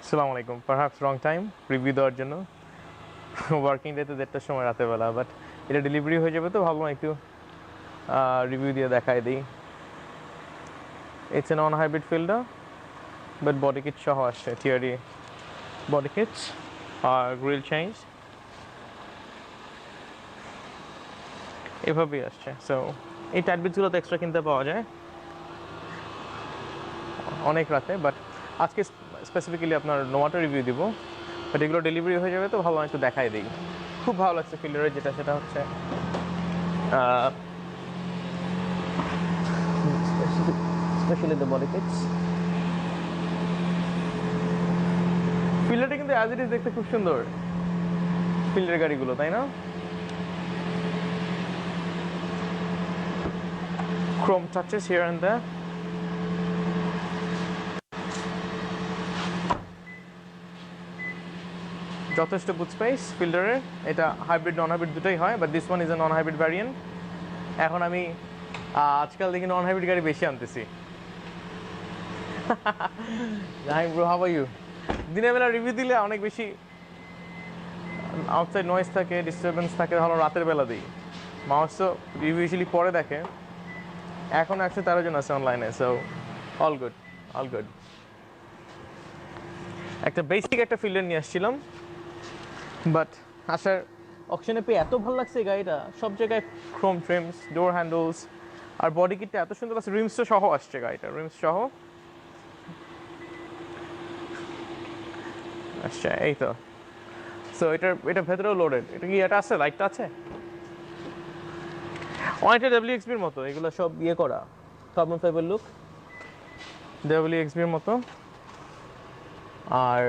আসসালামু আলাইকুম। পারহ্যাপস রং time review দেওয়ার জন্য। ওয়ার্কিং ডেতে 1:30টার সময় রাতের বেলা, বাট এটা ডেলিভারি হয়ে যাবে তো ভাবলাম একটু রিভিউ দিয়ে দেখাই দিই। It's a non hybrid fielder, but body kit সহ আসছে, থিওরি বডি কিটস আর গ্রিল চেঞ্জ এভাবেই আসছে। সো এই টাইট বিটসগুলো তো এক্সট্রা কিনতে পাওয়া যায় অনেক রাতে, বাট আজকে স্পেসিফিক্যালি আপনার নোয়াটা রিভিউ দিব, বাট এগুলো ডেলিভারি হয়ে যাবে তো ভাবলাম একটু দেখাই দিই। খুব ভালো লাগছে ফিল্ডারের যেটা, সেটা হচ্ছে স্পেশালি দ্য বডি কিটস। ফিল্ডারটা কিন্তু অ্যাজ ইট ইজ দেখতে খুব সুন্দর, ফিল্ডের গাড়িগুলো, তাই না? Chrome touches here and there. যথেষ্ট বুট স্পেস ফিল্ডারের। এটা হাইব্রিড নন হাইব্রিড দুটোই হয়, but this one is a non hybrid variant. এখন আমি আজকাল দেখি নন হাইব্রিড গাড়ি বেশি আনতেছি। Hi bro, how are you? দিনের বেলা রিভিউ দিলে অনেক বেশি আউটসাইড নয়েজ থাকে, ডিস্টারবেন্স থাকে, ভালো রাতের বেলা দিই। মানুষ তো রিভিউ ইউজুয়ালি পরে দেখে। এখন 113 জন আছে অনলাইনে, so all good, all good. একটা বেসিক একটা ফিল্ডার নিয়ে আসছিলাম, বাট আসার অপশনে পেয়ে এত ভালো লাগছে এই গাড়িটা। সব জায়গায় ক্রোম ট্রিমস, ডোর হ্যান্ডেলস, আর বডি কিটটা এত সুন্দর আছে। রিমসও সহ আসছে গাড়িটা, রিমস সহ আচ্ছা এই তো। সো এটা ভেতরেও লোডেড। এটা কি এটা আছে, লাইটটা আছে অনেকটা ডাব্লিউএক্সবির মতো। এগুলো সব ইয়ে করা, কার্বন ফাইবার লুক, ডাব্লিউএক্সবির মতো। আর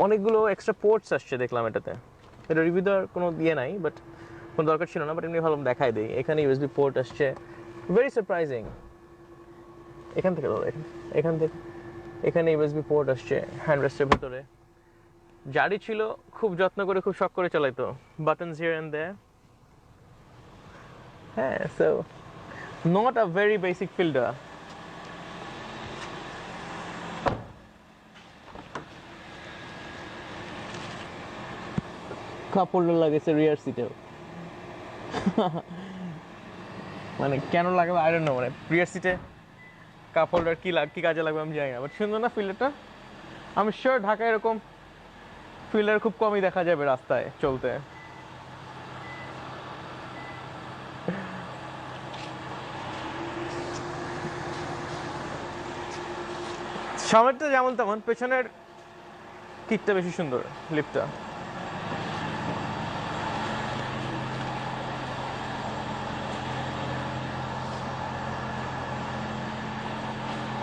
অনেকগুলো এক্সট্রা পোর্টস আসছে দেখলাম এটাতে। এটা রিভিউ দেওয়ার কোনো ইয়ে নাই, বাট কোনো দরকার ছিল না, বাট এমনি ভালো দেখাই দেই। এখানে ইউএসবি পোর্ট আসছে, ভেরি সারপ্রাইজিং। এখান থেকে ধরো, এখান থেকে এখানে ইউএসবি পোর্ট আসছে হ্যান্ড রেস্টের ভিতরে। জারি ছিল, খুব যত্ন করে খুব শখ করে চালাইতো। Buttons here and there. হ্যাঁ, so not a very basic Fielder. Cup holder লাগেছে রিয়ার সিটেও। মানে কেন লাগবে আই ডোন্ট নো, মানে রিয়ার সিটে কাপ হোল্ডার কি কাজে লাগবে আমি জানি না, বাট সুন্দর না ফিল্ডারটা? আমি শিওর ঢাকায় এরকম ফিল্ডার খুব কমই দেখা যাবে রাস্তায় চলতে। সামনেরটা যেমন তেমন, পেছনের কিটটা বেশি সুন্দর, লিফটটা।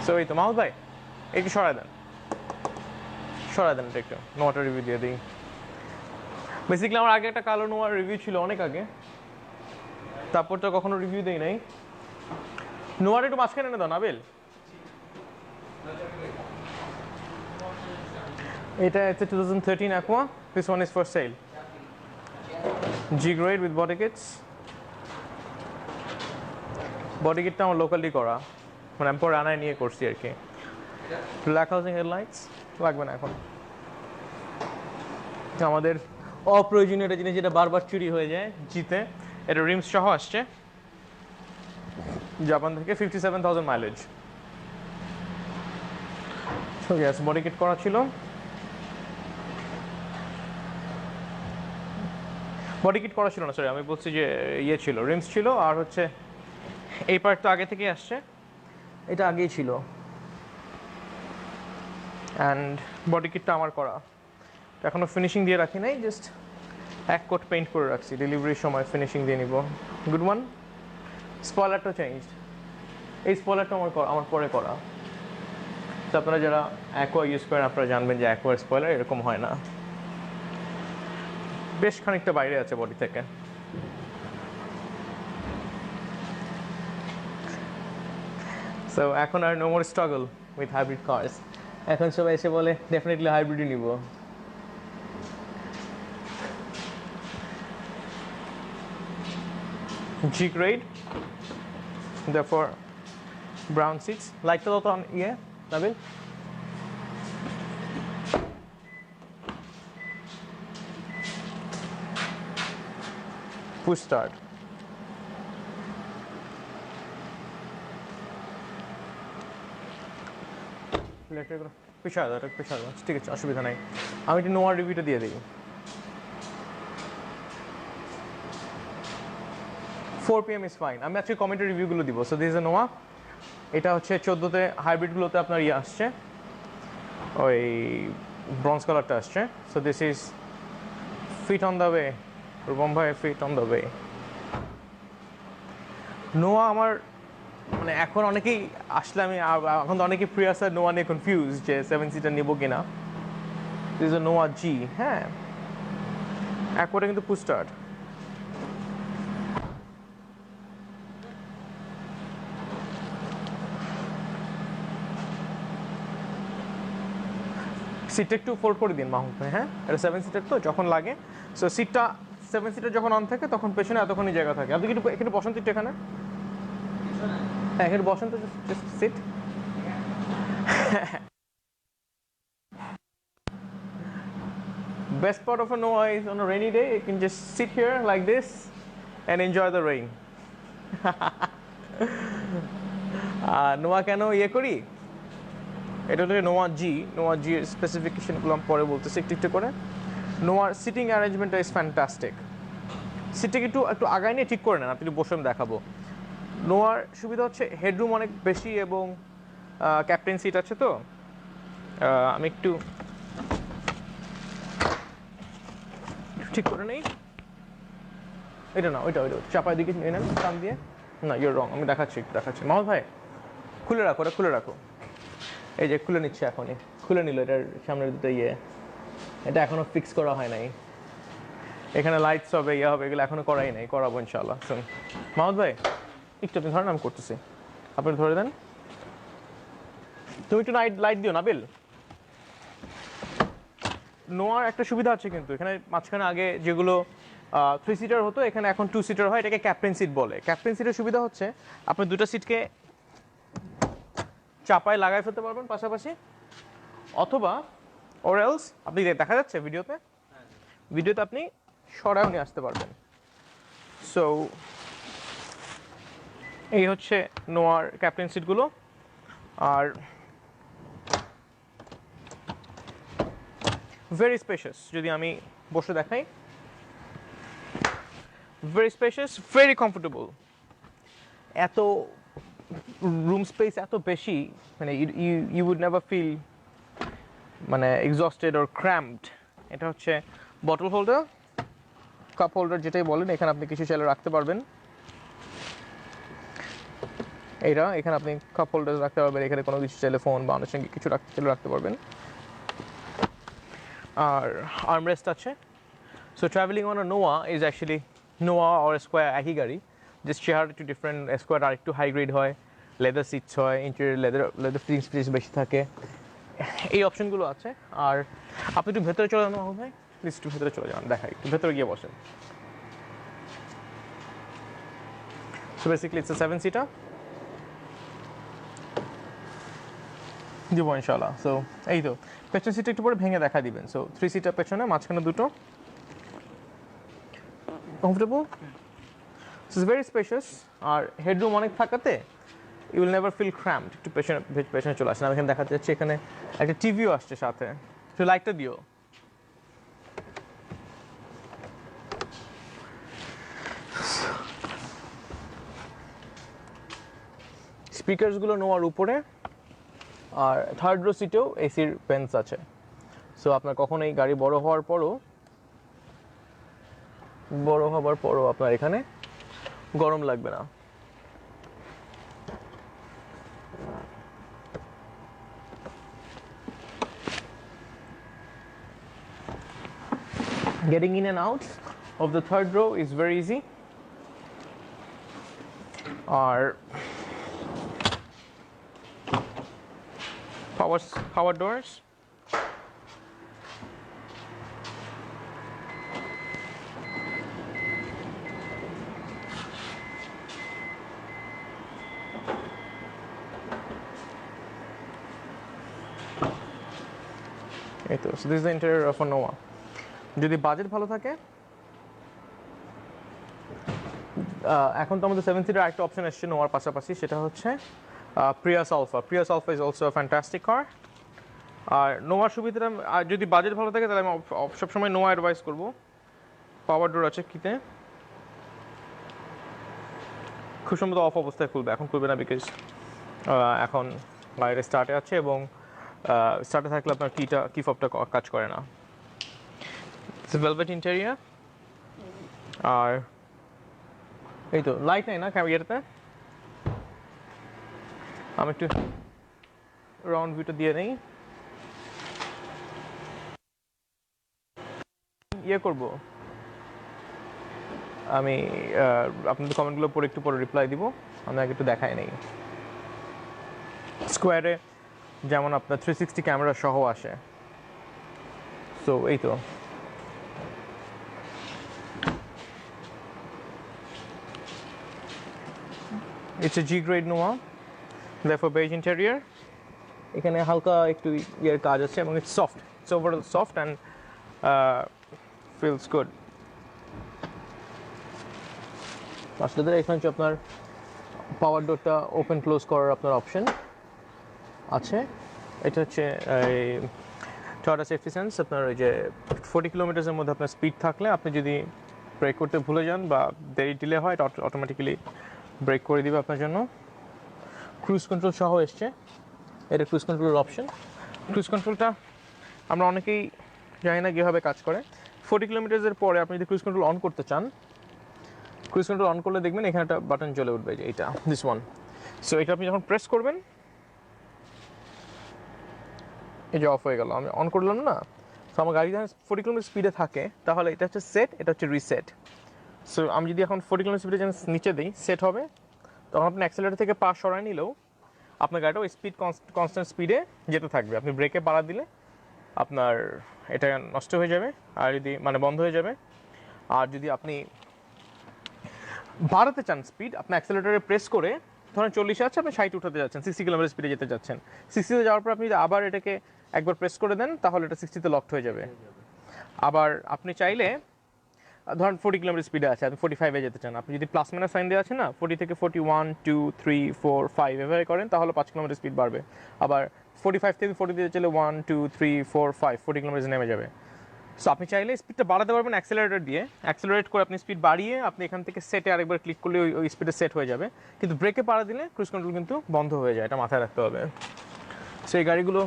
সো এই তো মাহমুদ ভাই, একটু সরাই দেন, সরাই দেন এটা একটু, নোয়াটা রিভিউ দিয়ে দিই। বেসিক্যালি আমার আগে একটা কালো নোয়ার রিভিউ ছিল অনেক আগে, তারপর তো কখনো রিভিউ দেই নাই। নোয়ার একটু মাঝখানে এনে দাও নাবিল। এটা হচ্ছে 2013 Aqua. This one is for sale. G grade with body kits. Body কিটটা আমার লোকালি করা, মানে আমি পরে আনায় নিয়ে করছি আর কি। ব্ল্যাক হাউজিং হেডলাইটস লাগবে না এখন। আমাদের অপ্রয়োজনীয় একটা জিনিস যেটা বারবার চুরি হয়ে যায় জিতে, এটা রিমস সহ আসছে জাপান থেকে, 57,000 মাইলেজ। গ্যাস বডি কিট করা ছিল। বডি কিট করা ছিল না, সরি আমি বলছি যে ইয়ে ছিল, রিমস ছিল। আর হচ্ছে এই পার্ট তো আগে থেকেই আসছে, এটা আগেই ছিল। অ্যান্ড বডি কিটটা আমার করা, এখনও ফিনিশিং দিয়ে রাখি নাই, জাস্ট এক কোট পেইন্ট করে রাখছি, ডেলিভারির সময় ফিনিশিং দিয়ে নিব। Good one. স্পয়লারটা চেঞ্জ, এই স্পয়লারটা আমার পরে করা। তো আপনারা যারা অ্যাকোয়া ইউজ করেন আপনারা জানবেন যে অ্যাকোয়ার স্পয়লার এরকম হয় না, বেশ খানিকটা বাইরে আছে বডি থেকে। সো এখন আর no more struggle with hybrid cars. এখন সবাই এসে বলে ডেফিনেটলি হাইব্রিডই নিব। G grade, therefore brown seats. লাইটটা তো ইয়ে নাবিল, পুশ স্টার্ট। পেশা ঠিক আছে, অসুবিধা নাই। আমি একটু নোয়ার রিভিউটা দিয়ে দিই। 4 PM ইজ ফাইন। আমি আজকে কমেন্টের রিভিউগুলো দিব। সো দিস ইজ এ নোয়া। এটা হচ্ছে 14তে হাইব্রিডগুলোতে আপনার ইয়ে আসছে, ওই ব্রঞ্জ কালারটা আসছে। So this is fit on the way, Rupam ভাই, ফিট অন দ্য ওয়ে। নোয়া আমার মানে এখন অনেকেই আসলে আমি এখন তো অনেকেই প্রিয়াস আর নোয়া নিয়ে কনফিউজ যে 7 সিটার নেবো কিনা। দিস ইজ এ নোয়া জি। হ্যাঁ, একবারে কিন্তু পুশ স্টার্ট। সিটটা একটু ফোল্ড করে দিন মাহমুদ ভাই। হ্যাঁ, এটা 7 সিটার তো, যখন লাগে। সো সিটটা 7 সিটার যখন অন থাকে তখন পেছনে এতক্ষণই জায়গা থাকে। আপনি কিন্তু এখানে বসেন, একটু এখানে, হ্যাঁ এখানে বসেন তো, just sit. Best part of a Noah is on a rainy day you can just sit here like this and enjoy the rain. নোয়া কেন ইয়ে করি, এটা হচ্ছে নোয়া জি এর স্পেসিফিকেশনগুলো আমি পরে বলতেছি একটু একটু করে। নোয়ার সিটিং অ্যারেঞ্জমেন্টটা ইজ ফ্যান্টাস্টিক। সিটটাকে একটু আগায় নিয়ে ঠিক করে নেন, আপনি বসে আমি দেখাবো। নোয়ার সুবিধা হচ্ছে হেডরুম অনেক বেশি এবং ক্যাপ্টেন সিট আছে তো। আমি একটু ঠিক করে নেই। এটা না, ওইটা চাপার দিকে নিয়ে নেন টান দিয়ে। না, ইউর রং, আমি দেখাচ্ছি মাহমুদ ভাই খুলে রাখো, ওটা খুলে রাখো। এই যে খুলে নিচ্ছে এখনই, খুলে নিল এটার সামনের দুটো ইয়ে। এটা এখনো ফিক্স করা হয় নাই, এখানে লাইটস হবে ইয়ে হবে, এগুলো এখনো করাই নাই, করাবো ইনশাল্লাহ। শুন মাহমুদ ভাই একটু আপনি ধরেন, আমি করতেছি, আপনি ধরে দেন। তুমি একটু লাইট দিও নাবিল। নোয়ার একটা সুবিধা আছে কিন্তু এখানে, মাঝখানে আগে যেগুলো 3 সিটার হতো এখানে এখন 2 সিটার হয়, এটাকে ক্যাপ্টেন সিট বলে। ক্যাপ্টেন সিটের সুবিধা হচ্ছে আপনি দুটো সিটকে চাপায় লাগাই ফেলতে পারবেন পাশাপাশি, অথবা ওর এলস আপনি দেখা যাচ্ছে ভিডিওতে আপনি সরাও নিয়ে আসতে পারবেন। সো এই হচ্ছে নোয়ার ক্যাপ্টেন সিটগুলো। আর ভেরি স্পেশাস, যদি আমি বসে দেখাই, ভেরি স্পেশাস, ভেরি কমফোর্টেবল। এত রুম স্পেস এত বেশি, মানে ইউ উড নেভার ফিল মানে এক্সস্টেড অর ক্র্যাম্পড। এটা হচ্ছে বটল হোল্ডার, কাপ হোল্ডার যেটাই বলেন, এখানে আপনি কিছু চাইলে রাখতে পারবেন। এখানে আপনি কাপ হোল্ডার রাখতে পারবেন, এখানে কোনো কিছু চাইলে ফোন বা আনুষঙ্গিক কিছু রাখতে পারবেন। আর আর্মরেস্ট আছে। সো ট্রাভেলিং অন আ নোয়া ইজ অ্যাকচুয়ালি, নোয়া অর স্কোয়ার একই গাড়ি, জাস্ট চেয়ার একটু ডিফারেন্ট। স্কোয়ার আর একটু হাই গ্রেড হয়, লেদার সিটস হয়, ইন্টেরিয়র লেদার ফিটিং স্পেস বেশি থাকে, এই অপশনগুলো আছে। আর আপনি একটু ভেতরে চলে যান মাহমুদ ভাই, প্লিজ একটু ভেতরে চলে যান, দেখাই একটু ভেতরে গিয়ে বসেন। সো বেসিক্যালি ইটস 7 সিটার দিব ইনশাল্লাহ। সো এই তো পেছন সিটটা একটু পরে ভেঙে দেখা দিবেন। সো 3 সিটার পেছনে, মাঝখানে দুটো, কমফোর্টেবল, ইটস ভেরি স্পেশাস। আর হেডরুম অনেক থাকাতে you will never feel cramped. একটু পেছনে চলে আসেন, আমি এখানে দেখাতে যাচ্ছি, এখানে একটা টিভিও আসছে সাথে, একটু লাইটটা দিও। স্পিকারসগুলো নোয়ার উপরে, আর থার্ড রো সিটেও এসির ফ্যানস আছে। সো আপনার কখন এই গাড়ি বড় হওয়ার পরও আপনার এখানে গরম লাগবে না। Getting in and out of the third row is very easy. Our power doors. So this is the interior of a Noah. যদি বাজেট ভালো থাকে এখন তো আমাদের 7 সিটার একটা অপশন এসছে নোয়ার পাশাপাশি, সেটা হচ্ছে Prius Alpha. Prius Alpha is also fantastic car. আর নোয়ার সুবিধাটা, আর যদি বাজেট ভালো থাকে তাহলে আমি সবসময় নোয়া অ্যাডভাইস করবো। পাওয়ার ডোর আছে কিতে, খুব সম্ভবত অফ অবস্থায় খুলবে, এখন খুলবে না বিকজ এখন গাড়িটা স্টার্টে আছে এবং স্টার্টে থাকলে আপনার কি ফবটা কাজ করে না। Velvet interior. আর এই তো লাইট নেই না ক্যামেরাতে, আমি একটু রাউন্ড ভিউটা দিয়ে নেই। ইয়ে করবো আমি, আপনাদের কমেন্টগুলো পরে একটু পরে রিপ্লাই দিব। আমি আগে একটু দেখাই নেই। স্কোয়ারে যেমন আপনার 360 ক্যামেরা সহ আসে, সো এই তো। ইটস এ জি গ্রেড নোয়া, therefore beige interior। এখানে হালকা একটু ইয়ের কাজ আছে এবং it's soft, it's overall soft and feels good. আসলে এখানে হচ্ছে আপনার পাওয়ার ডোরটা ওপেন ক্লোজ করার আপনার অপশন আছে। এটা হচ্ছে টয়োটা সেফটি সেন্স। আপনার ওই যে 40 কিলোমিটারের মধ্যে আপনার স্পিড থাকলে আপনি যদি ব্রেক করতে ভুলে যান বা দেরি ডিলে হয়, এটা অটোমেটিক্যালি ব্রেক করে দিবে আপনার জন্য। ক্রুজ কন্ট্রোল সহ এসছে, এটা ক্রুজ কন্ট্রোলের অপশন। ক্রুজ কন্ট্রোলটা আমরা অনেকেই জানি না কীভাবে কাজ করে। 40 কিলোমিটারের পরে আপনি যদি ক্রুজ কন্ট্রোল অন করতে চান, ক্রুজ কন্ট্রোল অন করলে দেখবেন এখানে একটা বাটন জ্বলে উঠবে, যে এইটা, দিস ওয়ান। সো এটা আপনি যখন প্রেস করবেন, এই যে অফ হয়ে গেল, আমি অন করলাম না। সো আমার গাড়ি যখন 40 কিলোমিটার স্পিডে থাকে তাহলে এটা হচ্ছে সেট, এটা হচ্ছে রিসেট। সো আমি যদি এখন 40 কিলোমিটার স্পিডে যখন নিচে দিই, সেট হবে, তখন আপনি অ্যাক্সেলেটর থেকে পা সরাই নিলেও আপনার গাড়িটা ওই স্পিড কনস্ট্যান্ট স্পিডে যেতে থাকবে। আপনি ব্রেকে পাড়া দিলে আপনার এটা নষ্ট হয়ে যাবে, আর যদি মানে বন্ধ হয়ে যাবে। আর যদি আপনি বাড়াতে চান স্পিড, আপনি অ্যাক্সেলেটরে প্রেস করে, ধরেন 40 আছে, আপনি 60 উঠাতে যাচ্ছেন, 60 কিলোমিটার স্পিডে যেতে যাচ্ছেন, 60তে যাওয়ার পর আপনি যদি আবার এটাকে একবার প্রেস করে দেন তাহলে এটা 60তে লকড হয়ে যাবে। আবার আপনি চাইলে ধরেন 40 কিলোমিটার স্পিডে আছে, আপনি 45-এ যেতে চান, আপনি যদি প্লাস মাইনাস সাইন দেওয়া আছে না, 40 থেকে 41, 2, 3, 4, 5 এভাবে করেন তাহলে 5 কিলোমিটার স্পিড বাড়বে। আবার 45 থেকে 40 দিতে চাইলে 1, 2, 3, 4, 5 40 কিলোমিটার নেমে যাবে। সো আপনি চাইলে স্পিডটা বাড়াতে পারবেন অ্যাক্সেলারেটর দিয়ে, অ্যাক্সেলারেট করে আপনি স্পিড বাড়িয়ে আপনি এখান থেকে সেটে আরেকবার ক্লিক করলে ওই স্পিডে সেট হয়ে যাবে। কিন্তু ব্রেকে পাড়া দিলে ক্রুজ কন্ট্রোল কিন্তু বন্ধ হয়ে যায়, এটা মাথায় রাখতে হবে। সো এই গাড়িগুলো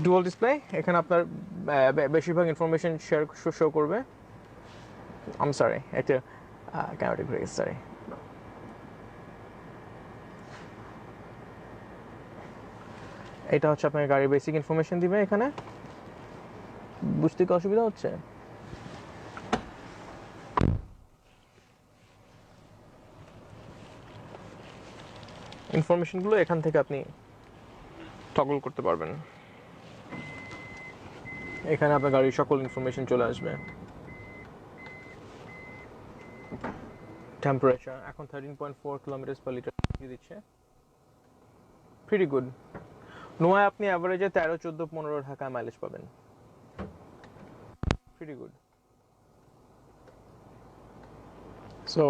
ডুয়াল ডিসপ্লে, এখানে আপনার বেশিরভাগ ইনফরমেশন শো করবে। আম সরি, একটা ক্যামেরা ঘুরে গেছে, সরি। এটা হচ্ছে আপনার গাড়ির বেসিক ইনফরমেশন দিবে। এখানে বুঝতে কি অসুবিধা হচ্ছে? ইনফরমেশনগুলো এখান থেকে আপনি টগল করতে পারবেন। এখানে আপনার গাড়ির সকল ইনফরমেশন চলে আসবে। টেম্পারেচার এখন 13.4 কিলোমিটার পার লিটার দিচ্ছে, প্রিটি গুড। নোয়ায় আপনি অ্যাভারেজে 13, 14, 15 ঢাকা মাইলেজ পাবেন, প্রিটি গুড। সো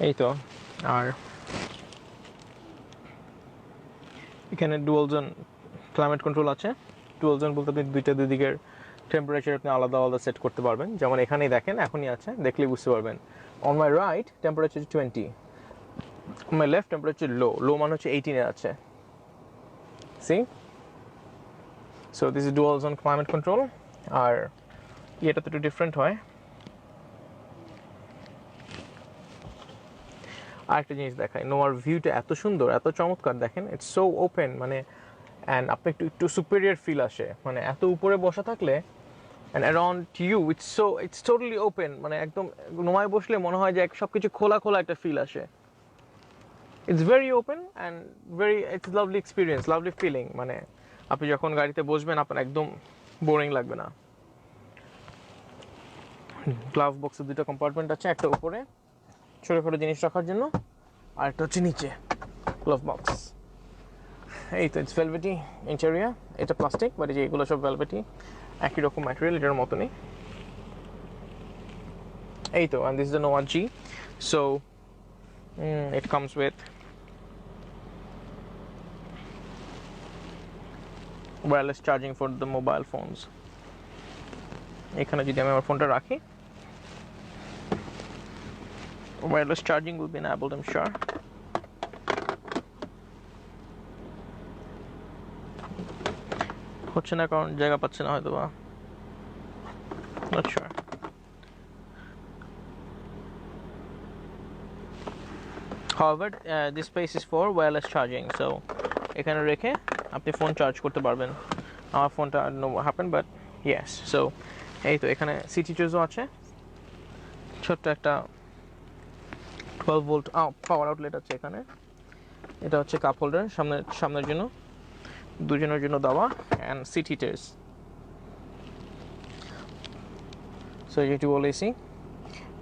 এই তো। আর এখানে ডুয়াল জোন ক্লাইমেট কন্ট্রোল আছে। ডুয়াল জোন বলতে আপনি দুই দিকের টেম্পারেচার আপনি আলাদা আলাদা সেট করতে পারবেন। যেমন এখানেই দেখেন, এখনই আছে, দেখলেই বুঝতে পারবেন। On my right temperature 20, on my left temperature low মানে হচ্ছে 18-এ আছে। See, so this is dual zone climate control. আর এটা তো একটু ডিফারেন্ট হয়। আরেকটা জিনিস দেখায়, নোয়ার ভিউটা এত সুন্দর, এত চমৎকার, দেখেন ইটস সো ওপেন, মানে অ্যান্ড আপনি একটু সুপেরিয়র ফিল আসে, মানে এত উপরে বসা থাকলে and around you it's totally open, মানে একদম নোয়ায় বসলে মনে হয় যে সব কিছু খোলা খোলা একটা ফিল আসে। It's very open and it's lovely experience, lovely feeling. মানে আপনি যখন গাড়িতে বসবেন আপনার একদম বোরিং লাগবে না। গ্লাভ বক্সের 2টা কম্পার্টমেন্ট আছে, একটা উপরে ছোটোখাটো জিনিস রাখার জন্য, আর একটা হচ্ছে নিচে গ্লাভ বক্স। এই তো ইটস ভেলভেটি ইন্টেরিয়ার। এটা প্লাস্টিক, বাট এই যে এগুলো সব ভেলভেটি, একই রকম ম্যাটেরিয়াল, এটার মতনই। এই তো, and this is the Nova G. So it comes with wireless charging for the mobile phones. এখানে যদি আমি আমার ফোনটা রাখি, wireless charging will be enabled, I'm sure. হচ্ছে না কারণ জায়গা পাচ্ছে না হয়তো বা, not sure. However, this space is for wireless charging, so এখানে রেখে আপনি ফোন চার্জ করতে পারবেন। আমার ফোনটা I don't know what happened, but yes. So এই তো, এখানে সিটি ফিচার্সও আছে, ছোট্ট একটা 12 ভোল্ট পাওয়ার আউটলেট আছে এখানে। এটা হচ্ছে কাপ হোল্ডার, সামনের জন্য, দুজনের জন্য দেওয়া, অ্যান্ড সিট হিটার্স। সো যেটি বলেছি,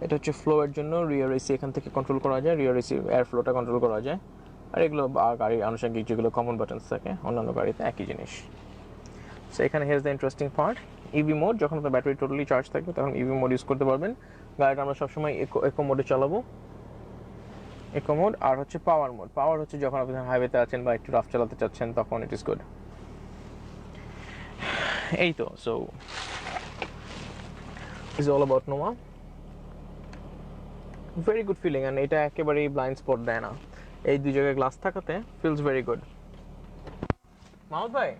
এটা হচ্ছে ফ্লোয়ের জন্য, রিয়ার এসি এখান থেকে কন্ট্রোল করা যায়, রিয়ার এসি এয়ার ফ্লোটা কন্ট্রোল করা যায়। আর এগুলো গাড়ির আনুষঙ্গিক যেগুলো কমন বাটনস থাকে অন্যান্য গাড়িতে একই জিনিস। সো এখানে here's the interesting part, EV mode. যখন আপনার ব্যাটারি টোটালি চার্জ থাকবে তখন ইভি মোড ইউজ করতে পারবেন। গাড়িটা আমরা সবসময় ইকো মোডে চালাবো, ইকো মোড। আর হচ্ছে পাওয়ার মোড, পাওয়ার হচ্ছে যখন আপনি হাইওয়েতে আছেন বা একটু রাফ চালাতে চাচ্ছেন তখন ইট ইজ গুড। এই তো, so is all about Noah. Very good feeling, and এটা একেবারেই ব্লাইন্ড স্পট দেয় না। এই দুই জায়গায় গ্লাস থাকাতে ফিলস ভেরি গুড। মাহমুদ ভাই,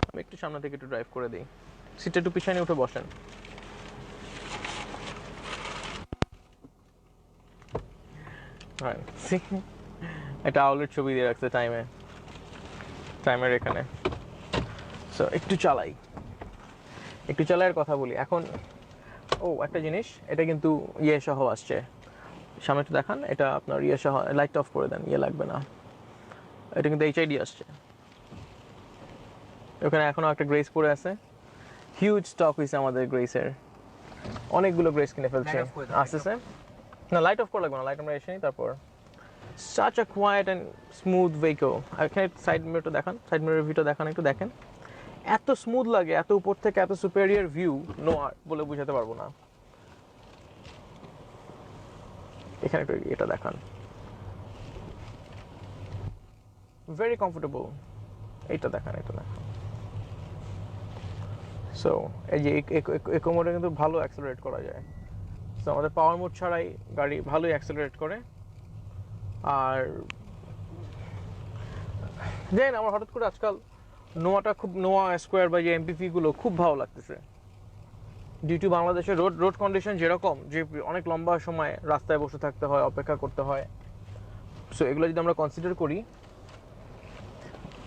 আমি একটু সামনে থেকে একটু ড্রাইভ করে দিই, সিটে একটু পিছনে উঠে বসেন। এটা আউলের ছবি দিয়ে রাখছে টাইমের এখানে। সো একটু চালাই আর কথা বলি এখন। একটা জিনিস, এটা কিন্তু ইয়ে সহ আসছে, সামনে একটু দেখান। এটা আপনার ইয়ে সহ, লাইট অফ করে দেন, ইয়ে লাগবে না। এটা কিন্তু HID আসছে। ওখানে এখনো একটা গ্রেস পরে আছে, হিউজ স্টক হয়েছে আমাদের গ্রেসের, অনেকগুলো গ্রেস কিনে ফেলছে। আসতেছে না, লাইট অফ করা লাগবে না, লাইট আমরা এসে নিই তারপর। such a quiet and smooth vehicle. এখানে সাইড মিররটা দেখান, সাইড মিরর ভিউটা দেখান, একটু দেখেন। এত স্মুথ লাগে, এত উপর থেকে এত সুপেরিয়র ভিউ নোয়ার বলে বুঝাতে পারবো না। এখানে একটু এটা দেখান, ভেরি কমফোর্টেবল। এইটা দেখান, এটা দেখান। সো এই যে ইকো মোডে কিন্তু ভালো অ্যাক্সেলারেট করা যায়। সো আমাদের পাওয়ার মোড ছাড়াই গাড়ি ভালোই অ্যাক্সেলারেট করে। আর জানেন, আমার হঠাৎ করে আজকাল নোয়া স্কোয়ার বা যে MPV গুলো খুব ভালো লাগতেছে। ডিউ টু বাংলাদেশের রোড কন্ডিশন যেরকম, যে অনেক লম্বা সময় রাস্তায় বসে থাকতে হয়, অপেক্ষা করতে হয়। সো এগুলো যদি আমরা কনসিডার করি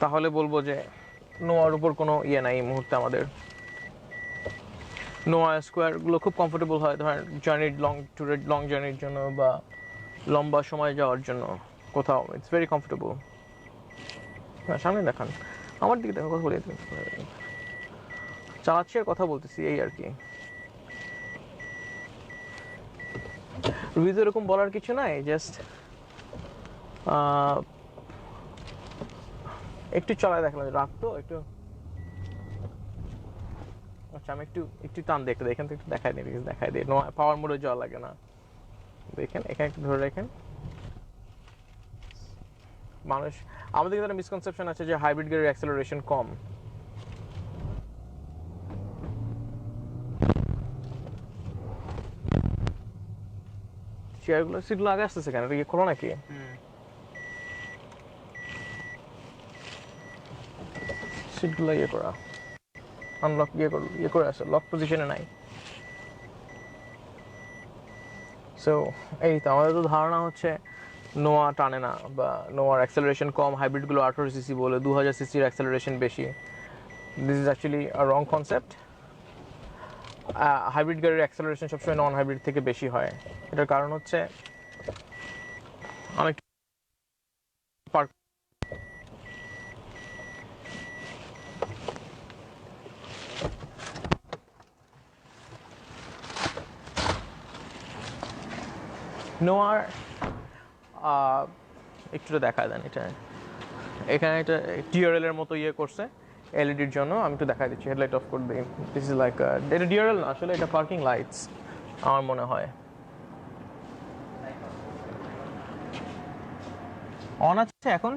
তাহলে বলবো যে নোয়ার উপর কোনো ইয়ে নাই এই মুহূর্তে আমাদের। নোয়া স্কোয়ারগুলো খুব কমফোর্টেবল হয়, ধরেন লং জার্নির জন্য বা লম্বা সময় যাওয়ার জন্য কোথাও, ইটস ভেরি কমফোর্টেবল। সামনে দেখান, আমার দিকে দেখো, কথা বলে চালাচ্ছি আর কথা বলতেছি, এই আর কি। রিভিউ এরকম বলার কিছু নাই, জাস্ট একটু চালায় দেখলাম, রাত তো একটু। আচ্ছা, আমি একটু টান দিয়ে এখান থেকে একটু দেখাই দিই। পাওয়ার মোডে যাওয়া লাগে না, দেখেন এখানে একটু ধরে রাখেন। মানুষ, আমাদের কিন্তু একটা মিসকনসেপশন আছে যে হাইব্রিড গাড়ির অ্যাক্সেলারেশন কম। সিটগুলো আগে আসতেছে কেন? এটা কি খোলো নাকি? সিটগুলো ইয়ে করা, আনলক ইয়ে করে আছে, লক পজিশনে নাই। সো এই তো, আমাদের তো ধারণা হচ্ছে নোয়া টানে না বা নোয়ার অ্যাক্সেলারেশন কম, হাইব্রিডগুলো 18cc বলে, 2000cc অ্যাক্সেলারেশন বেশি। This is actually a wrong concept. Hybrid গাড়ির অ্যাক্সেলারেশন সবসময় নন হাইব্রিড থেকে বেশি হয়। এটার কারণ হচ্ছে অনেক নোয়ার একটু দেখা দেন এটা, এখানে এটা ডিআরএল এর মতো ইয়ে করছে এলইডির জন্য। আমি একটু দেখাই দিচ্ছি, হেডলাইট অফ করে দিই। দিস ইজ লাইক এটা ডিআরএল না, আসলে এটা পার্কিং লাইটস আমার মনে হয়। অন আছে এখন?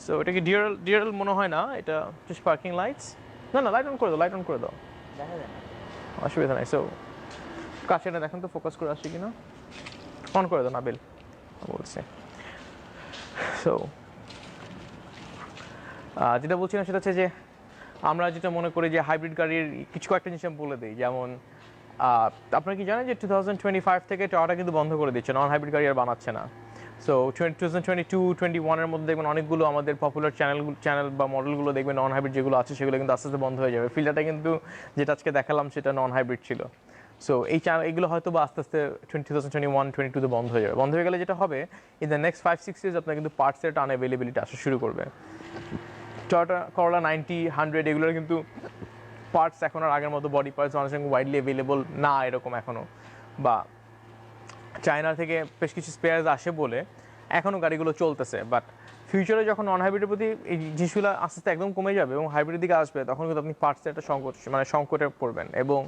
সো এটা কি ডিআরএল মনে হয় না, এটা জাস্ট পার্কিং লাইটস। না না, লাইট অন করে দাও, লাইট অন করে দাও, দেখা যায় না। অসুবিধা নাই। সো কাছে না দেখেন তো ফোকাস করে আসছে কিনা, অন করে দাও নাবিল বলছে। সো যেটা বলছিলাম সেটা হচ্ছে যে আমরা যেটা মনে করি যে হাইব্রিড গাড়ির কিছু কয়েকটা জিনিস আমি বলে দিই, যেমন আপনারা কি জানেন যে 2025 থেকে টয়োটা কিন্তু বন্ধ করে দিচ্ছে, নন হাইব্রিড গাড়ি আর বানাচ্ছে না। সো 2022-21 মধ্যে দেখবেন অনেকগুলো আমাদের পপুলার চ্যানেল বা মডেলগুলো দেখবেন নন হাইব্রিড যেগুলো আছে সেগুলো কিন্তু আস্তে আস্তে বন্ধ হয়ে যাবে। ফিল্টারটা কিন্তু যেটা আজকে দেখালাম সেটা নন হাইব্রিড ছিল। সো এই চ্যানেল এগুলো হয়তো বা আস্তে আস্তে 2021-22 বন্ধ হয়ে যাবে। বন্ধ হয়ে গেলে যেটা হবে, ইন দ্য নেক্সট 5-6 ইয়ার্স আপনার কিন্তু পার্টসের আনঅ্যাভেলেবিলিটি আসা শুরু করবে। টয়োটা করোলা 90, 100 এগুলোর কিন্তু পার্টস এখন আর আগের মতো বডি পার্টস মানুষের ওয়াইডলি অ্যাভেলেবল না এরকম এখনও, বা চায়না থেকে বেশ কিছু স্পেয়ার্স আসে বলে এখনও গাড়িগুলো চলতেছে। বাট ফিউচারে যখন নন হাইব্রিডের প্রতি এই জিনিসগুলো আস্তে আস্তে একদম কমে যাবে এবং হাইব্রিডের দিকে আসবে, তখন কিন্তু আপনি পার্টসের একটা সংকটে পড়বেন। এবং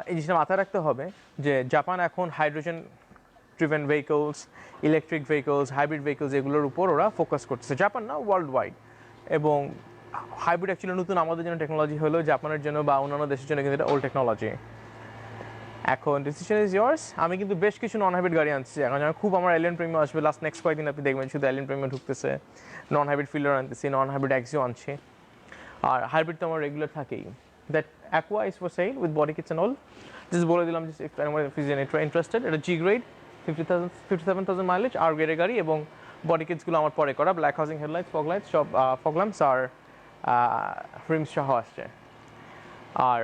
এই জিনিসটা মাথায় রাখতে হবে যে জাপান এখন hydrogen driven vehicles, electric vehicles, hybrid vehicles এগুলোর উপর ওরা ফোকাস করতেছে, জাপান না ওয়ার্ল্ড ওয়াইড। এবং হাইব্রিড অ্যাকচুয়ালি নতুন আমাদের জন্য টেকনোলজি হলো, জাপানের জন্য বা অন্যান্য দেশের জন্য কিন্তু এটা ওল্ড টেকনোলজি। এখন ডিসিশন ইজ ইয়ার্স। আমি কিন্তু বেশ কিছু নন হাইব্রিড গাড়ি আনছি এখন, যেমন খুব আমার এলিয়ন প্রিমিয়াম আসবে নেক্সট কয়েকদিন, আপনি দেখবেন শুধু এলিয়ন প্রিমিয়াম ঢুকতেছে, নন হাইব্রিড ফিল্ডার আনতেছি, নন হাইব্রিড এক্সিও আনছি, আর হাইব্রিড তো আমার রেগুলার থাকেই। That Aqua is for sale with body kits and all. Just বলে দিলাম যে ইফ এনিওয়ান ইজ ইন্টারেস্টেড, এটা জি গ্রেড 57,000 মাইলেজ, আর গ্রেডের গাড়ি, এবং বডি কিটসগুলো আমার পরে করা, black housing headlights, fog lights সব, ফগ ল্যাম্পস আর রিমস সহ আসছে। আর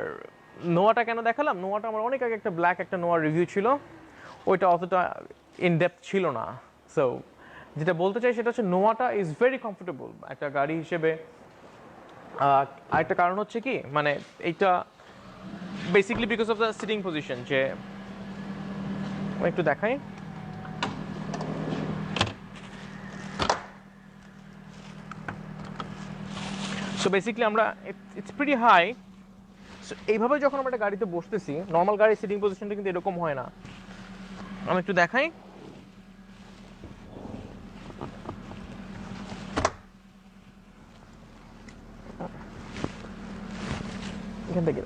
নোয়াটা কেন দেখালাম, নোয়াটা আমার অনেক আগে একটা ব্ল্যাক একটা নোয়ার রিভিউ ছিল, ওইটা অতটা ইন ডেপথ ছিল না। সো যেটা বলতে চাই সেটা হচ্ছে নোয়াটা ইজ ভেরি কমফোর্টেবল একটা গাড়ি হিসেবে। আরেকটা কারণ হচ্ছে কি, মানে এইটা basically because of the sitting position, যে আমি একটু দেখাই। সো বেসিকলি আমরা ইটস প্রিটি হাই। সো এইভাবে যখন আমরা একটা গাড়িতে বসতেছি, নর্মাল গাড়ির সিটিং পজিশনটা কিন্তু এরকম হয় না। আমি একটু দেখাই। এখান থেকে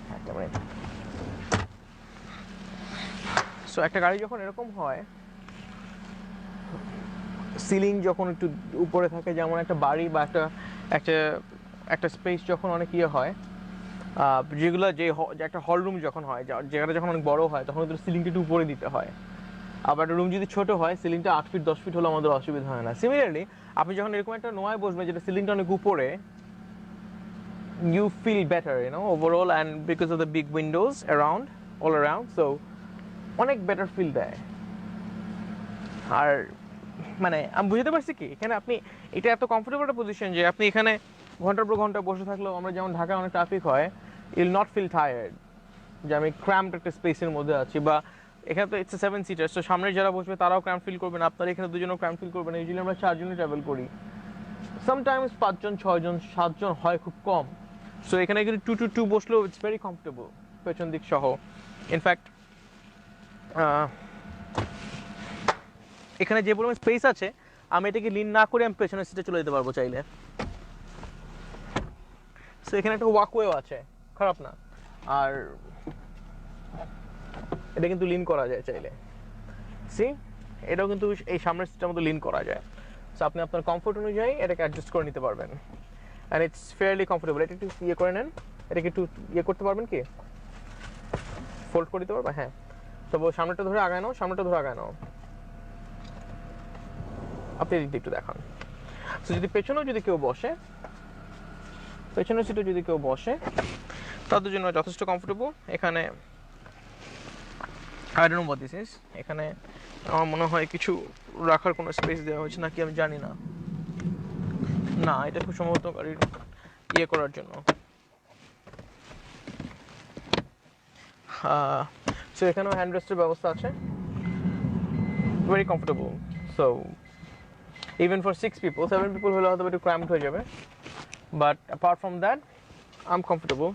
সো একটা গাড়ি যখন এরকম হয়, সিলিং যখন একটু উপরে থাকে, যেমন একটা বাড়ি বা একটা একটা একটা স্পেস যখন অনেক ইয়ে হয়, যেগুলো যে একটা হল রুম যখন হয়, জায়গাটা যখন অনেক বড় হয়, তখন ওদের সিলিংটা একটু উপরে দিতে হয়। আবার একটা রুম যদি ছোট হয়, সিলিংটা 8 ফিট 10 ফিট হলে আমাদের অসুবিধা হয় না। সিমিলারলি আপনি যখন এরকম একটা নোয়ায় বসবেন যেটা সিলিংটা অনেক উপরে, you feel better, you know, overall, and because of the big windows all around, so অনেক বেটার ফিল দেয়। আর মানে আমি বুঝতে পারছি কি, এখানে আপনি এটা এত কমফোর্টেবল একটা পজিশন যে আপনি এখানে ঘন্টার পর ঘন্টা বসে থাকলেও, আমরা যেমন ঢাকায় অনেক ট্রাফিক হয়, ইউল নট ফিল টায়ার্ড যে আমি ক্র্যাম্পড একটা স্পেসের মধ্যে আছি। বা এখানে তো ইটস 7 সিটার, তো সামনে যারা বসবে তারাও ক্র্যাম্প ফিল করবেন, আপনারা এখানে দুজনও ক্র্যাম্প ফিল করবেন। ইউজুয়ালি আমরা 4 জনই ট্রাভেল করি, সামটাইমস 5 জন 6 জন 7 জন হয় খুব কম। সো এখানে কিন্তু 2 to 2 বসলেও ইটস ভেরি কমফোর্টেবল পেছন দিক সহ। ইনফ্যাক্ট এখানে যে পরিমাণ স্পেস আছে, আমি এটাকে লিন না করে আমি পেছনের সিটে চলে যেতে পারবো চাইলে। সো এখানে একটা ওয়াকওয়েও আছে, খারাপ না। আর এটা কিন্তু লিন করা যায় চাইলে, সি এটাও কিন্তু এই সামনের সিটটার মতো লিন করা যায়। সো আপনি আপনার কমফোর্ট অনুযায়ী এটাকে অ্যাডজাস্ট করে নিতে পারবেন, অ্যান্ড ইটস ফেয়ারলি কমফোর্টেবল। এটা একটু ইয়ে করে নেন, এটাকে একটু ইয়ে করতে পারবেন কি, ফোল্ড করে দিতে পারবেন? হ্যাঁ, তো সামনেটা ধরে আগায় নাও, সামনেটা ধরে আগায় নাও। আপনি এদিক দিয়ে একটু দেখান। সো যদি পেছনেও যদি কেউ বসে, পেছনের সিটে যদি কেউ বসে, তাদের জন্য যথেষ্ট কমফোর্টেবল। এখানে I don't know what this is, এখানে আমার মনে হয় কিছু রাখার কোনো স্পেস দেওয়া হয়েছে নাকি আমি জানি না। না, এটা খুব সম্ভবত গাড়ির ইয়ে করার জন্য। সো এখানেও হ্যান্ড রেস্টের ব্যবস্থা আছে, very comfortable. So even for 6 people, 7 people হলে হয়তো একটু ক্র্যাম্পড হয়ে যাবে, but apart from that I am comfortable.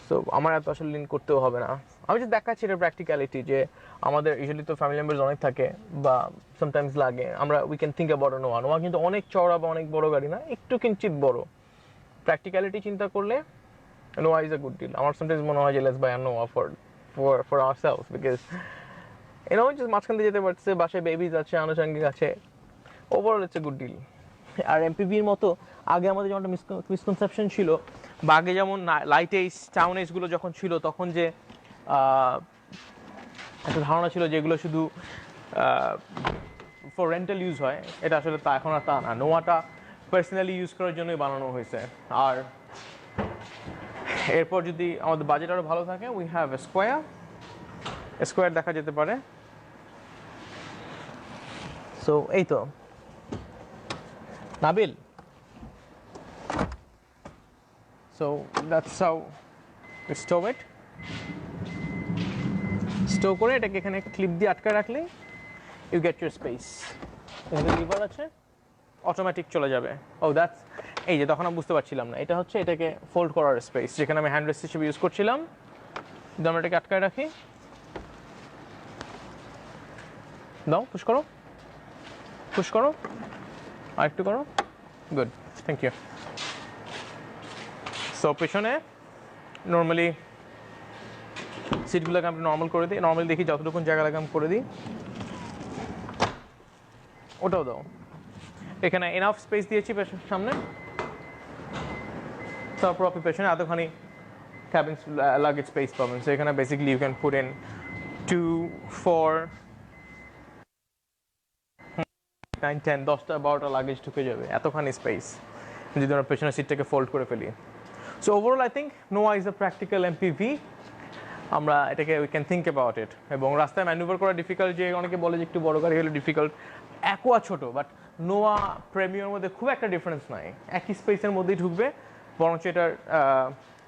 So আমার এত আসলে লিন করতেও হবে না। আমি যে দেখাচ্ছি এটা প্র্যাকটিক্যালিটি, যে আমাদের ইউজুয়ালি তো ফ্যামিলি মেম্বার্স অনেক থাকে বা সামটাইমস লাগে, আমরা উই ক্যান থিঙ্ক অ্যাবাউট নোয়া। নোয়া কিন্তু অনেক চওড়া বা অনেক বড় গাড়ি না, একটু কিঞ্চিত বড়। প্র্যাকটিক্যালিটি চিন্তা করলে নোয়া ইজ আ গুড ডিল। আমার সামটাইমস মনে হয় যে লেটস বাই আ নোয়া ফর আওয়ারসেলভস, বিকজ জাস্ট মাঝখান দিয়ে যেতে পারছে, বাসায় বেবিজ আছে, আনুষঙ্গিক আছে, overall it's a good deal. আর এমপিভির মতো আগে আমাদের যেমন একটা মিসকনসেপশন ছিল, বা আগে যেমন লাইট এইস টাউন এইসগুলো যখন ছিল তখন যে একটা ধারণা ছিল যেগুলো শুধু ফর রেন্টাল ইউজ হয়, এটা আসলে তা এখন আর তা না। নোয়াটা পার্সোনালি ইউজ করার জন্যই বানানো হয়েছে। আর এরপর যদি আমাদের বাজেট আরও ভালো থাকে, উই হ্যাভ স্কোয়ার দেখা যেতে পারে। সো এই তো Nabil, so that's how we stow it. স্টো করে এটাকে এখানে ক্লিপ দিয়ে আটকে রাখলে ইউ গেট ইউর স্পেস। এখানে লিভার আছে, অটোমেটিক চলে যাবে। ও দ্যাটস, এই যে তখন আমি বুঝতে পারছিলাম না, এটা হচ্ছে এটাকে ফোল্ড করার স্পেস, যেখানে আমি হ্যান্ড রেস্ট হিসেবে ইউজ করছিলাম। যদি আমরা এটাকে আটকায় রাখি, দাও পুশ করো, পুশ করো, আর একটু করো, গুড, থ্যাংক ইউ। সো পেছনে নর্মালি সিটগুলোকে আমি নর্মাল করে দিই, নর্মালি দেখি যতটুকু জায়গা লাগে আমি করে দিই। ওটাও দাও, এখানে এনাফ স্পেস দিয়েছি সামনে, তারপর আপনি পেছনে এতখানি ক্যাবিন লাগেজ স্পেস পাবেন। সো এখানে basically you can put in 2, 4, 9, 10, 10টা 12টা লাগেজ ঢুকে যাবে, এতখানি স্পেস যদি আমরা পেছনের সিটটাকে ফোল্ড করে ফেলি। সো ওভারঅল আই থিঙ্ক নোয়া ইজ আ প্র্যাকটিক্যাল এমপিভি। আমরা এটাকে we can think about it. এবং রাস্তায় ম্যানুভার করা ডিফিকাল্ট, যে অনেকে বলে যে একটু বড় গাড়ি হলে ডিফিকাল্ট, অ্যাকোয়া ছোট, বাট নোয়া প্রেমিয়ার মধ্যে খুব একটা ডিফারেন্স নাই, একই স্পেসের মধ্যেই ঢুকবে, বরঞ্চ এটার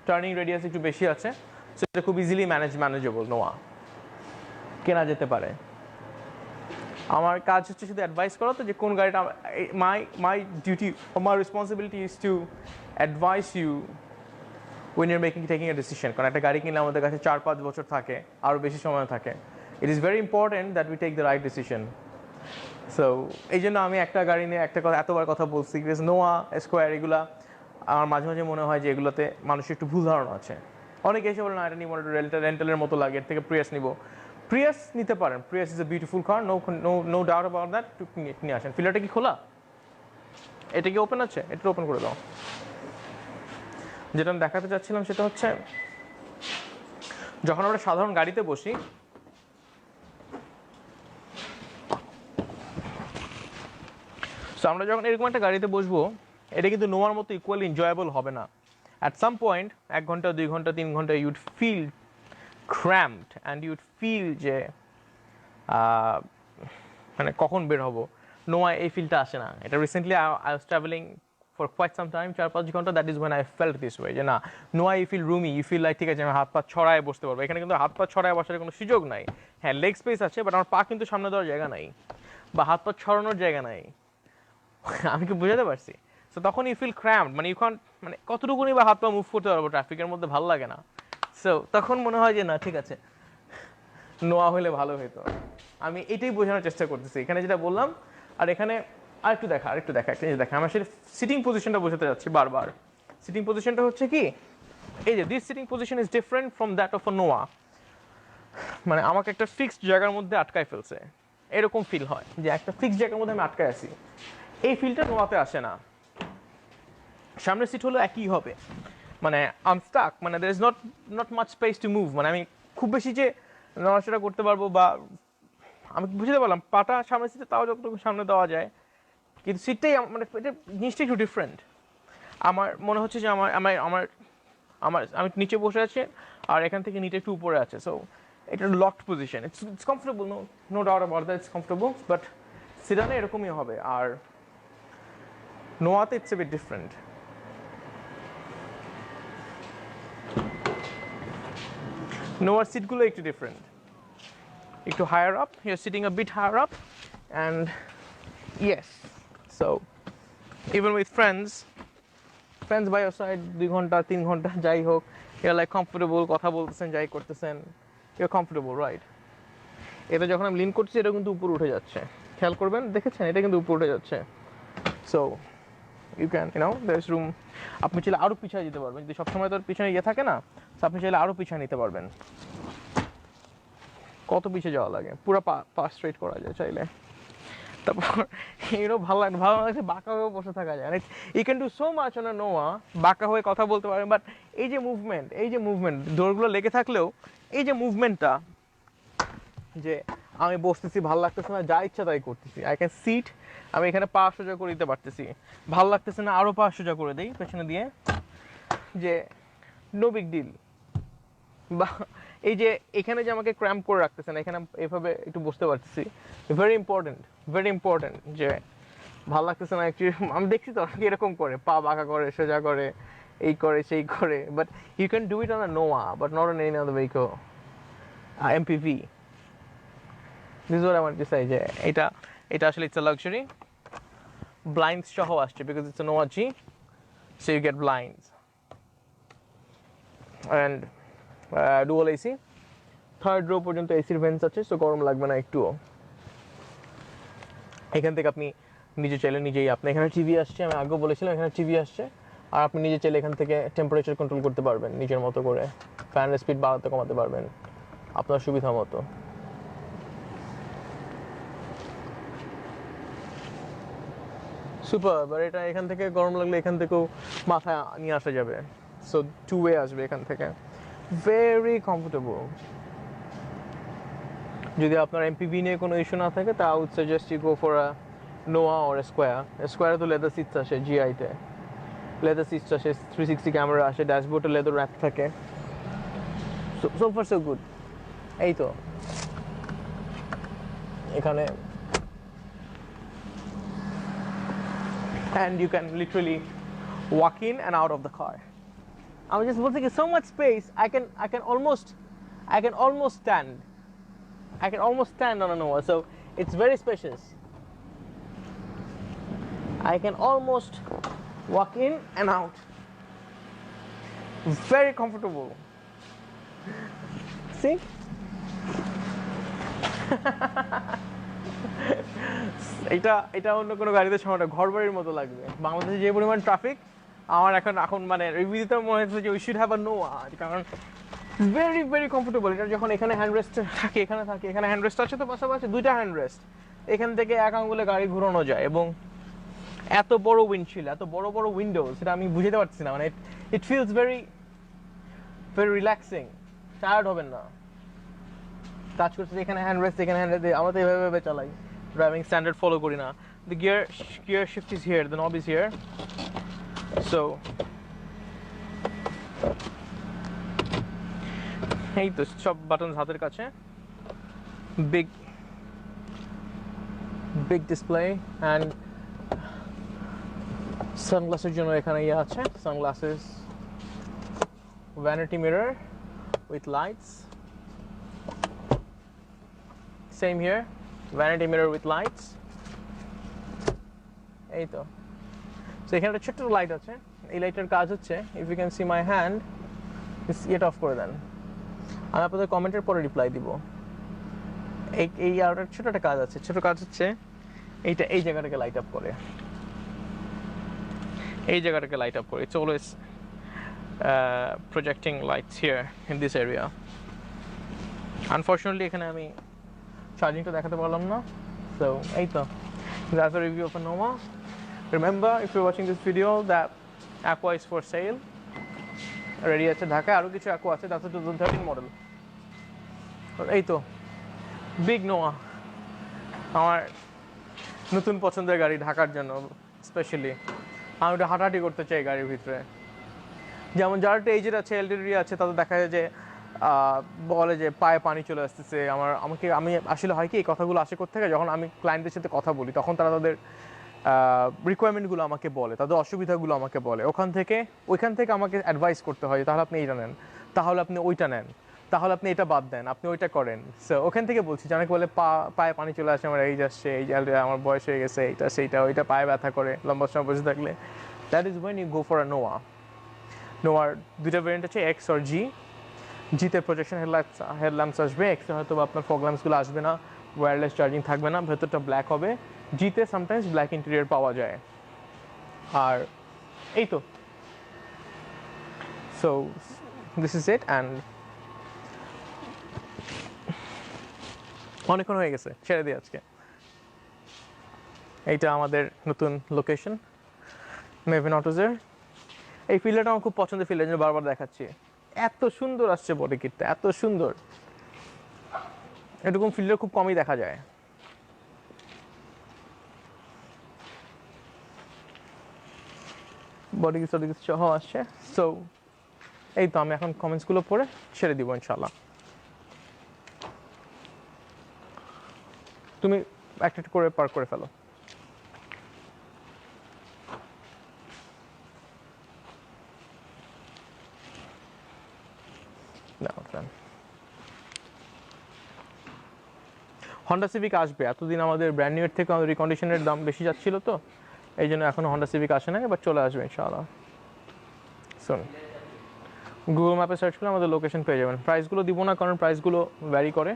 টার্নিং রেডিয়াস একটু বেশি আছে। সো এটা খুব ইজিলি ম্যানেজেবল, নোয়া কেনা যেতে পারে। আমার কাজ হচ্ছে শুধু অ্যাডভাইস করা, তো যে কোন গাড়িটা, my duty, my responsibility is to advise you when you're taking a decision. কারণ একটা গাড়ি কিনলে আমাদের কাছে 4-5 বছর থাকে, আরও বেশি সময় থাকে। It is very important that we take the right decision. So এই জন্য আমি একটা গাড়ি নিয়ে একটা কথা এতবার কথা বলছি, বিকজ নোয়া স্কোয়ার এগুলা আমার মাঝে মাঝে মনে হয় যে এগুলোতে মানুষের একটু ভুল ধারণা আছে। অনেকে এসে বলে না এটা নিব, রেন্টালের মতো লাগে, এর থেকে প্রিয়াস নিব। প্রিয়াস নিতে পারেন, Prius is a beautiful car, no doubt about that. নিয়ে আসেন। ফিল্টারটা কি খোলা? এটা কি ওপেন আছে? এটা ওপেন করে দাও। যেটা আমি দেখাতে চাচ্ছিলাম সেটা হচ্ছে, যখন আমরা সাধারণ গাড়িতে বসি, আমরা যখন এরকম একটা গাড়িতে বসবো, এটা কিন্তু নোয়ার মতো ইকুয়ালি এনজয়েবল হবে না। অ্যাট সাম পয়েন্ট 1 ঘন্টা, 2 ঘন্টা, 3 ঘন্টা ইউড ফিল ক্র্যাম্পড অ্যান্ড ইউড ফিল যে মানে কখন বের হবো। নোয়া এই ফিলটা আসে না। এটা recently I was travelling for quite some time, 4-5 ঘন্টা, that is when I felt this way, যে না, Noah you feel roomy, you feel like ঠিক আছে আমি হাত পা ছড়ায় বসতে পারবো। এখানে কিন্তু হাত পা ছড়ায় বসার কোনো সুযোগ নাই। হ্যাঁ, লেগ স্পেস আছে, বাট আমার পা কিন্তু সামনে দেওয়ার জায়গা নাই, বা হাত পা ছড়ানোর জায়গা নাই। আমি কি বুঝাতে পারছি? সো তখন ইউ ফিল ক্র্যাম্পড, মানে ইউ ক্যান, মানে কতটুকুনি বা হাত পা মুভ করতে পারবো ট্রাফিকের মধ্যে, ভালো লাগে না। সো তখন মনে হয় যে না, ঠিক আছে নোয়া হলে ভালো হতো। আমি এটাই বোঝানোর চেষ্টা করতেছি এখানে যেটা বললাম। আর এখানে আরেকটু দেখা, একটা জিনিস দেখা, আমি আসলে সিটিং পজিশনটা বোঝাতে যাচ্ছি বারবার। সিটিং পজিশনটা হচ্ছে কি, এই যে this sitting position is different from that of a Noah. মানে আমাকে একটা ফিক্সড জায়গার মধ্যে আটকায় ফেলছে, এরকম ফিল হয় যে একটা ফিক্সড জায়গার মধ্যে আমি আটকায় আছি। এই ফিলটা নোয়াতে আসে না। সামনের সিট হলো একই হবে, মানে আম স্টাক, মানে there is not much space to move. মানে আমি খুব বেশি যে নড়াচড়া করতে পারবো, বা আমি বুঝতে পারলাম পাটা সামনের সিটে তাও যতটুকু সামনে দেওয়া যায়, কিন্তু সিটটাই মানে এটা জিনিসটা একটু ডিফারেন্ট। আমার মনে হচ্ছে যে আমি নিচে বসে আছি, আর এখান থেকে নিচে একটু উপরে আছে। সো এটা locked position, it's comfortable, no doubt about that, it's comfortable, but সিডানে এরকমই হবে। আর নোয়াতে ইটস এ বিট ডিফারেন্ট। নোয়ার সিটগুলো একটু ডিফারেন্ট, একটু higher up, your sitting a bit higher up, and yes, so even with friends by your side 2 ঘন্টা 3 ঘন্টা যাই হোক, ইউর লাইক কমফোর্টেবল, কথা বলতেছেন, যাই করতেছেন, ইউর কমফোর্টেবল, রাইট? এটা যখন আমি লিন করছি এটা কিন্তু উপরে উঠে যাচ্ছে, খেয়াল করবেন, দেখেছেন এটা কিন্তু উপরে উঠে যাচ্ছে। So you can there is room, আপনি চাইলে আরও পিছিয়ে যেতে পারবেন, যদি সবসময় তোর পিছনে ইয়ে থাকে না, তো আপনি চাইলে আরও পিছিয়ে নিতে পারবেন। কত পিছিয়ে যাওয়া লাগে, পুরো পা স্ট্রেট করা যায় চাইলে। তারপর ভালো লাগছে বাঁকা হয়েও বসে থাকা যায়, you can do so much on a Noah, বাঁকা হয়ে কথা বলতে পারেন, বাট এই যে মুভমেন্ট দৌড়গুলো লেগে থাকলেও এই যে মুভমেন্টটা, যে আমি বসতেছি, ভালো লাগতেছে না, যা ইচ্ছা তাই করতেছি, আই ক্যান সিট, আমি এখানে পা সোজা করে দিতে পারতেছি, ভালো লাগতেছে না আরও পা সোজা করে দিই পেছনে দিয়ে, যে নো বিগ ডিল। বা এই যে এখানে যে আমাকে ক্র্যাম্প করে রাখতেছে না, এখানে এভাবে একটু বসতে পারতেছি, ভেরি ইম্পর্টেন্ট, যে ভালো লাগতেছে না একটু, আমি দেখছি তো অনেকে এরকম করে, পা বাঁকা করে, সোজা করে, এই করে সেই করে, but you can do it on a Noah, but not on any other vehicle, MPV. This what I want to say, যে এটা আসলে ইটস আ লাক্সারি, ব্লাইন্ডস সহ আসছে, because it's a Noah G, so you get blinds and dual AC, third row পর্যন্ত এসির vents আছে, so গরম লাগবে না একটুও। এখান থেকে আপনি নিজে চাইলে নিজেই, আপনি এখানে টিভি আসছে, আমি আগেও বলেছিলাম এখানে টিভি আসছে, আর আপনি নিজে চাইলে এখান থেকে টেম্পারেচার কন্ট্রোল করতে পারবেন নিজের মতো করে, ফ্যানের স্পিড বাড়াতে কমাতে পারবেন আপনার সুবিধা মতো। সুপার, আর এটা এখান থেকে গরম লাগলে এখান থেকেও মাথায় নিয়ে আসা যাবে, সো টু ওয়ে আসবে এখান থেকে, ভেরি কমফোর্টেবল। যদি আপনার এমপিভি নিয়ে কোনো ইস্যু না থাকে, তা I would suggest you go for a Noah or স্কোয়ারে তো লেদার সিটস আসে, জিআইতে লেদার সিটস আসে, 360 ক্যামেরা আসে, ড্যাশবোর্ডে লেদার র্যাপ থাকে, সো ফার সো গুড। এই তো এখানে, and you can literally walk in and out of the car. I'm just thinking so much space, I can almost stand on a Nova, so it's very spacious. I can almost walk in and out, very comfortable. See? এটা অন্য কোনো গাড়িতে সময়টা ঘর বাড়ির মতো লাগবে। বাংলাদেশে যে পরিমাণ ট্রাফিক, আমার এখন মানে রিভিউতে মনে হচ্ছে যে উই শুড হ্যাভ আ নোয়া, কারণ ভেরি কমফোর্টেবল। এটা যখন এখানে হ্যান্ডরেস্ট থাকে, এখানে হ্যান্ডরেস্ট আছে, তো পাশাপাশি 2টা হ্যান্ডরেস্ট, এখান থেকে এক আঙ্গুলে গাড়ি ঘোরানো যায়, এবং এত বড় উইন্ডশিল্ড, এত বড় বড় উইন্ডো, সেটা আমি বুঝতে পারছি না, মানে it feels very relaxing, tired হবেন না। কাজ করছে এখানে হ্যান্ডরেস্ট, আমরা তো এভাবে চালাই, ড্রাইভিং স্ট্যান্ডার্ড ফলো করি না। The gear shift is here, the knob is here, so এই তো সব বাটন হাতের কাছে, big display, and সানগ্লাসের জন্য এখানে ইয়ে আছে, sunglasses, vanity mirror with lights, same here, vanity mirror with lights, এই তো। সো এখানে একটা ছোট্ট লাইট আছে, এই লাইটের কাজ হচ্ছে, if you can see my hand, it off করে দেন, আমি আপনাদের কমেন্টের পরে রিপ্লাই দিব। এই আর ছোট একটা কাজ আছে, ছোট কাজ হচ্ছে এইটা, এই জায়গাটাকে লাইট আপ করে, It's always projecting lights here in this area. Unfortunately এখানে আমি চার্জিংটা দেখাতে পারলাম না, so এই তো, that's a review of a Nova. Remember, if you're watching this video, that Aqua is for sale, ready আছে ঢাকায়, আরও কিছু Aqua আছে, that's a 2013 model. এই তো বিগ নোয়া, আমার নতুন পছন্দের গাড়ি ঢাকার জন্য স্পেশালি। আমি একটু হাঁটাহাঁটি করতে চাই গাড়ির ভিতরে, যেমন যারা একটু এজেড আছে, এলডারলি আছে, তাদের দেখা যায় যে বলে যে পায়ে পানি চলে আসতেছে। আমি আসলে হয় কি, এই কথাগুলো আসে কোত্থেকে, যখন আমি ক্লায়েন্টদের সাথে কথা বলি, তখন তারা তাদের রিকোয়ারমেন্টগুলো আমাকে বলে, তাদের অসুবিধাগুলো আমাকে বলে, ওইখান থেকে আমাকে অ্যাডভাইস করতে হয়, তাহলে আপনি এইটা নেন, তাহলে আপনি ওইটা নেন, তাহলে আপনি এটা বাদ দেন, আপনি ওইটা করেন। সো ওখান থেকে বলছি যে অনেকে বলে পায়ে পানি চলে আসে, আমার এই আসছে, এই আমার বয়স হয়ে গেছে, এইটা সেইটা, ওইটা পায়ে ব্যথা করে লম্বা সময় বসে থাকলে। That is when you go for a Noah. নোয়ার দুইটা ভেরিয়েন্ট আছে, এক্স আর জি। জিতে প্রজেকশন হেডল্যাম্পস আসবে, এক্সে হয়তো আপনার ফগ ল্যাম্পসগুলো আসবে না, ওয়্যারলেস চার্জিং থাকবে না, ভেতরটা ব্ল্যাক হবে। জিতে সামটাইমস ব্ল্যাক ইন্টেরিয়র পাওয়া যায়। আর এই তো, so this is it. And অনেকক্ষণ হয়ে গেছে, ছেড়ে দিই আজকে। এইটা আমাদের নতুন লোকেশন, মেভিন অটোজের। এই ফিল্ডটা আমার খুব পছন্দের ফিল্ড, জন্য বারবার দেখাচ্ছি। এত সুন্দর আসছে বডি কিটটা, এত সুন্দর। এরকম ফিল্ডার খুব কমই দেখা যায়। বডি কিট সহ আসছে। সো এই তো, আমি এখন কমেন্টসগুলো পড়ে ছেড়ে দিব ইনশাল্লাহ। তুমি একটা একটা করে পার করে ফেলো। হন্ডা সিভিক আসবে, এতদিন আমাদের ব্র্যান্ড নিউ এর থেকে আমাদের রিকন্ডিশনের দাম বেশি যাচ্ছিল, তো এই জন্য এখনো হন্ডা সিভিক আসে না, এবার চলে আসবে ইনশাআল্লাহ। শুন, গুগল ম্যাপে সার্চ করে আমাদের লোকেশন পেয়ে যাবেন। প্রাইসগুলো দিব না, কারণ প্রাইসগুলো ভ্যারি করে।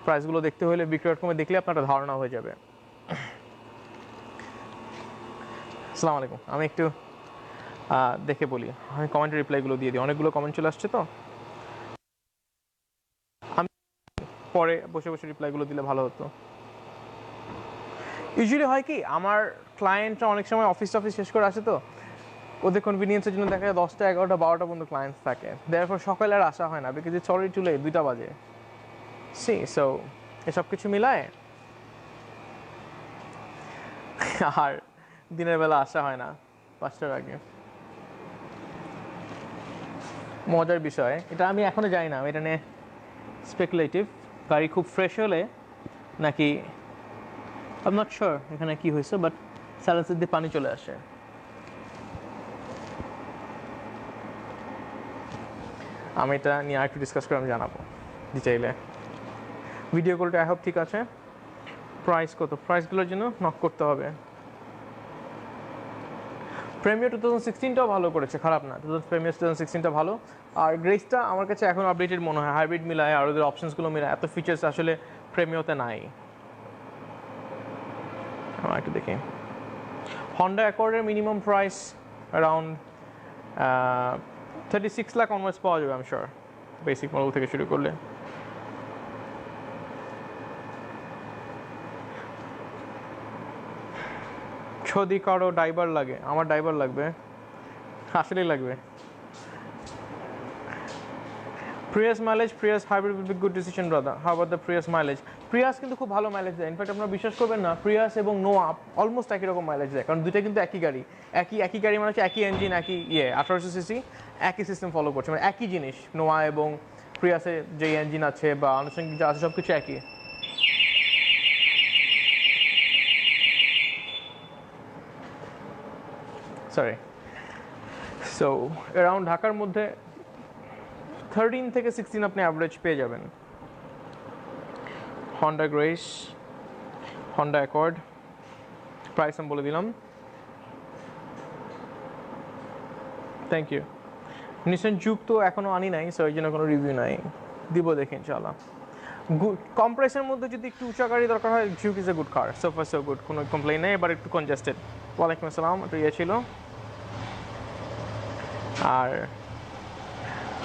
প্রাইসগুলো দেখতে হলে বিক্রয়ের কমে দেখলে আপনার একটা ধারণা হয়ে যাবে। আসসালামু আলাইকুম। আমি একটু দেখে বলি, আমি কমেন্টের রিপ্লাইগুলো দিয়ে দিই, অনেকগুলো কমেন্ট চলে আসছে তো। আমি পরে বসে বসে রিপ্লাইগুলো দিলে ভালো হতো। ইউজুয়ালি হয় কি, আমার ক্লায়েন্টরা অনেক সময় অফিস শেষ করে আসে, তো ওদের কনভিনিয়েন্সের জন্য দেখা যায় 10টা 11টা 12টা পর্যন্ত ক্লায়েন্টস থাকে। দেয়ারফর সকালে আর আসা হয় না, because it's already too late, 2টা বাজে। সো এসব কিছু মিলায় আর দিনের বেলা আসা হয় না 5টার আগে। মজার বিষয় এটা, আমি এখনো জানি না, আমি এটা নিয়ে স্পেকুলেটিভ। গাড়ি খুব ফ্রেশ হলে নাকি আই এম নট শিওর এখানে কি হয়েছে, বাট সাইলেন্সার দিয়ে পানি চলে আসে। আমি এটা নিয়ে আরেকটু ডিসকাস করে আমি জানাবো ডিটেইলে। ভিডিও কলটা আই হোপ ঠিক আছে। প্রাইস কত? প্রাইসগুলোর জন্য নক করতে হবে। প্রেমিয়ার 2016টাও ভালো করেছে, খারাপ না। প্রেমিয়ার 2016টা ভালো। আর গ্রেসটা আমার কাছে এখন আপডেটেড মনে হয়, হাইব্রিড মিলায় আর ওদের অপশনসগুলো মিলায় এত ফিচার্স আসলে প্রেমিওতে নাই। একটু দেখি, হন্ডা অ্যাকর্ডের minimum price around 36 lakh onwards পাওয়া যাবে আমি শিওর, বেসিক মডেল থেকে শুরু করলে। যদি কারো ড্রাইভার লাগে, আমার ড্রাইভার লাগবে, আসলেই লাগবে। Prius mileage, Prius hybrid will be good decision brother. How about the Prius mileage? Prius কিন্তু খুব ভালো মাইলেজ দেয়। ইনফ্যাক্ট আপনারা বিশ্বাস করবেন না, প্রিয়াস এবং নোয়া অলমোস্ট একই রকম মাইলেজ দেয়, কারণ দুইটা কিন্তু একই গাড়ি। একই গাড়ি মানে হচ্ছে একই ইঞ্জিন, একই 1800 সিসি, একই সিস্টেম ফলো করছে, মানে একই জিনিস। নোয়া এবং প্রিয়াসে যে ইঞ্জিন আছে বা আনুষঙ্গিক যা আছে সব কিছু একই। সরি। সো অ্যারাউন্ড ঢাকার মধ্যে 13 থেকে 16 আপনি অ্যাভারেজ পেয়ে যাবেন। Honda grace, Honda accord, price আমি বলে দিলাম। Thank you. নিসান জুক তো এখনও আনি নাই, সো এই জন্য কোনো রিভিউ নাই, দিব দেখি ইনশাআল্লাহ। কম প্রাইসের মধ্যে যদি একটু উঁচা গাড়ি দরকার হয়, Juke is a good car, so far so good, কোনো কমপ্লেন নেই। এবার একটু কনজেস্টেড। ওয়ালাইকুম আসসালাম, একটু ছিল। আর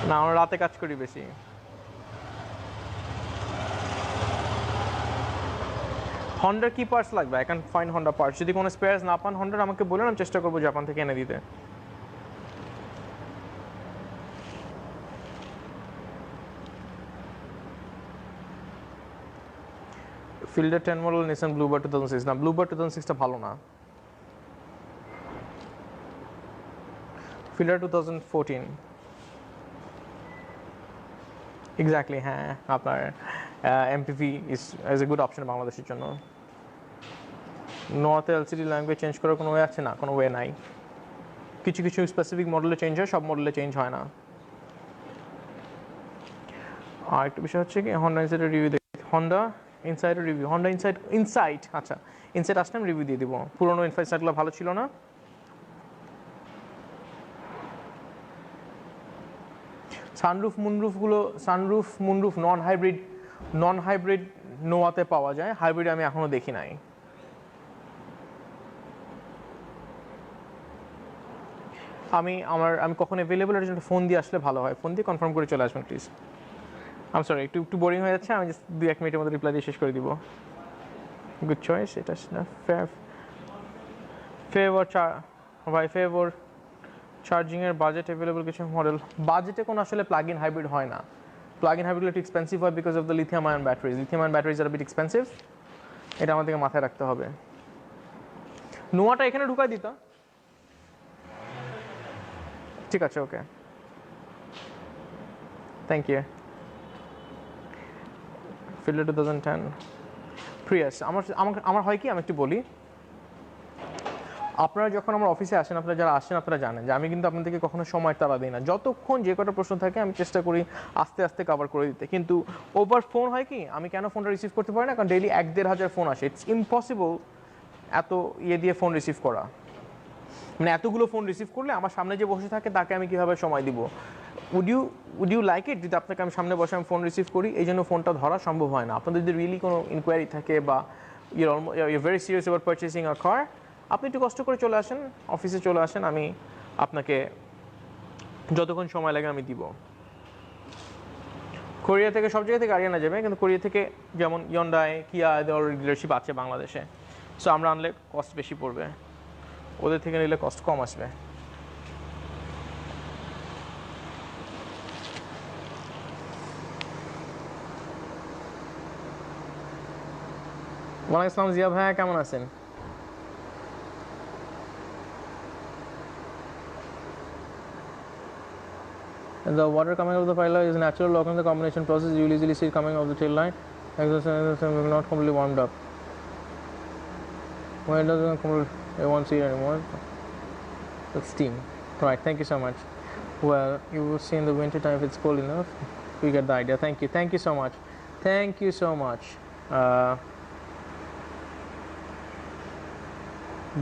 না, আমরা রাতে কাজ করি বেশি। হন্ডার কি পার্টস লাগবে? I can find Honda parts. যদি কোনো স্পেয়ার্স না পান হন্ডার, আমাকে বলুন, আমি চেষ্টা করবো জাপান থেকে এনে দিতে। ফিল্ডার 10 মডেল নিসান ব্লুবার্ড 2006, না ব্লুবার্ড 2006টা ভালো না। ফিল্ডার 2014 এক্স্যাক্টলি, হ্যাঁ আপনার MPV is a good option বাংলাদেশের জন্য। নোয়াতে এলসিডি ল্যাঙ্গুয়েজ চেঞ্জ করার কোনো ওয়ে আছে? না, কোনো ওয়ে নাই। কিছু স্পেসিফিক মডেলে চেঞ্জ হয়, সব মডেলে চেঞ্জ হয় না। আর একটা বিষয় হচ্ছে কি হন্ডা ইনসাইটের রিভিউ দেখি, হন্ডা ইনসাইটের রিভিউ, হন্ডা ইনসাইট আচ্ছা ইনসাইট আসলে আমি রিভিউ দিয়ে দিব। পুরোনো ইনসাইটগুলো ভালো ছিল না। সানরুফ মুনরুফ নন হাইব্রিড নোয়াতে পাওয়া যায়, হাইব্রিড আমি এখনো দেখি নাই। আমি কখন অ্যাভেলেবল এর জন্য ফোন দিয়ে আসলে ভালো হয়, ফোন দিয়ে কনফার্ম করে চলে আসবেন প্লিজ। আমি সরি একটু বোরিং হয়ে যাচ্ছে, আমি জাস্ট 2-1 মিনিটের মধ্যে রিপ্লাই দিয়ে শেষ করে দিব। গুড চয়েস, এটা ফেভার চার্জিংয়ের বাজেট অ্যাভেলেবল কিছু মডেল। বাজেটে কোনো আসলে প্লাগ ইন হাইব্রিড হয় না, প্লাগ ইন হাইব্রিড একটু এক্সপেন্সিভ হয় because of the lithium ion batteries are bit expensive, এটা আমাদেরকে মাথায় রাখতে হবে। নোয়াটা এখানে ঢুকাই দিতা, ঠিক আছে okay thank you. Fielder 2010 Prius. আমার হয় কি, আমি একটু বলি, আপনারা যখন আমার অফিসে আসেন, আপনারা যারা আসেন আপনারা জানেন যে আমি কিন্তু আপনাদেরকে কখনো সময় তাড়া দিই না, যতক্ষণ যে কটা প্রশ্ন থাকে আমি চেষ্টা করি আস্তে আস্তে কভার করে দিতে। কিন্তু ওভার ফোন হয় কি, আমি কেন ফোনটা রিসিভ করতে পারি না, কারণ ডেইলি 1-1.5 হাজার ফোন আসে, ইটস ইম্পসিবল এত দিয়ে ফোন রিসিভ করা, মানে এতগুলো ফোন রিসিভ করলে আমার সামনে যে বসে থাকে তাকে আমি কীভাবে সময় দিব। উড ইউ লাইক ইট যদি আপনাকে আমি সামনে বসে আমি ফোন রিসিভ করি, এই জন্য ফোনটা ধরা সম্ভব হয় না। আপনাদের যদি রিয়েলি কোনো ইনকোয়ারি থাকে বা your very serious about purchasing a car, আপনি একটু কষ্ট করে চলে আসেন, অফিসে চলে আসেন, আমি আপনাকে যতক্ষণ সময় লাগে আমি দিব। কোরিয়া থেকে সব জায়গা থেকে গাড়ি আনা যাবে, কিন্তু কোরিয়া থেকে যেমন ইয়ন্ডাই কিয়া এদের ডিলারশিপ আছে বাংলাদেশে, সো আমরা আনলে কস্ট বেশি পড়বে, ওদের থেকে নিলে কস্ট কম আসবে। ওয়ালাইকুম আসসালাম জিয়া ভাইয়া, কেমন আছেন? The water coming out of the pilot is natural lock in the combination process. You will easily see it coming out of the tail line. Exhaust is not completely warmed up. When it doesn't completely, I won't see it anymore. The steam. Right, thank you so much. Well, you will see in the winter time if it's cold enough. You get the idea. Thank you so much. Thank you so much.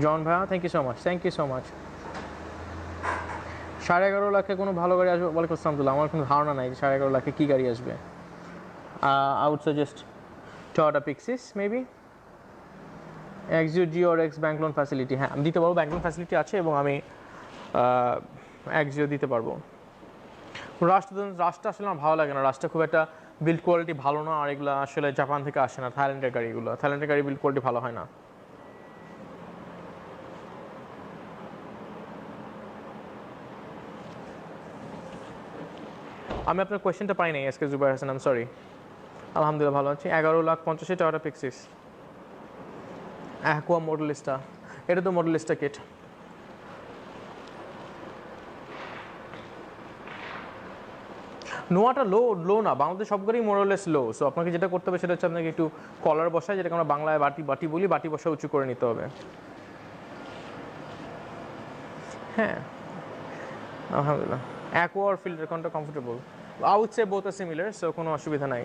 John Bhaiya, thank you so much. Thank you so much. 11.5 লাখে কোনো ভালো গাড়ি আসবে? ওয়ালাইকুম আসসালাম। আমার কোনো ধারণা নাই যে 11.5 লাখে কী গাড়ি আসবে। I would suggest Toyota Pixis maybe. Axio G or X bank loan facility, হ্যাঁ আমি দিতে পারবো, ব্যাংক লোন ফ্যাসিলিটি আছে এবং আমি Axio দিতে পারবো। রাশটা আসলে আমার ভালো লাগে না, রাশটা খুব একটা বিল্ড কোয়ালিটি ভালো না, আর এগুলো আসলে জাপান থেকে আসে না, থাইল্যান্ডের গাড়িগুলো, থাইল্যান্ডের গাড়ি বিল্ড কোয়ালিটি ভালো হয় না। আমি আপনার কোয়েশ্চেনটা পাই নাই SK Zubair Hasan, I am sorry. আলহামদুলিল্লাহ ভালো আছি। 11,50,000 টয়োটা পিক্সিস অ্যাকোয়া মডেলিস্টা, এটা তো মডেলিস্টা কিট। নোয়াটা লো না, বাংলাদেশ সব গাড়ি মোরলেস লো। সো আপনাকে যেটা করতে হবে সেটা হচ্ছে আপনাকে একটু কলার বসায়, যেটাকে আমরা বাংলায় বাটি বলি, বাটি বসা উঁচু করে নিতে হবে। হ্যাঁ আলহামদুলিল্লাহ। অ্যাকোয়া আর ফিল্টার কোনটা comfortable? I would say both are similar, so কোনো অসুবিধা নাই।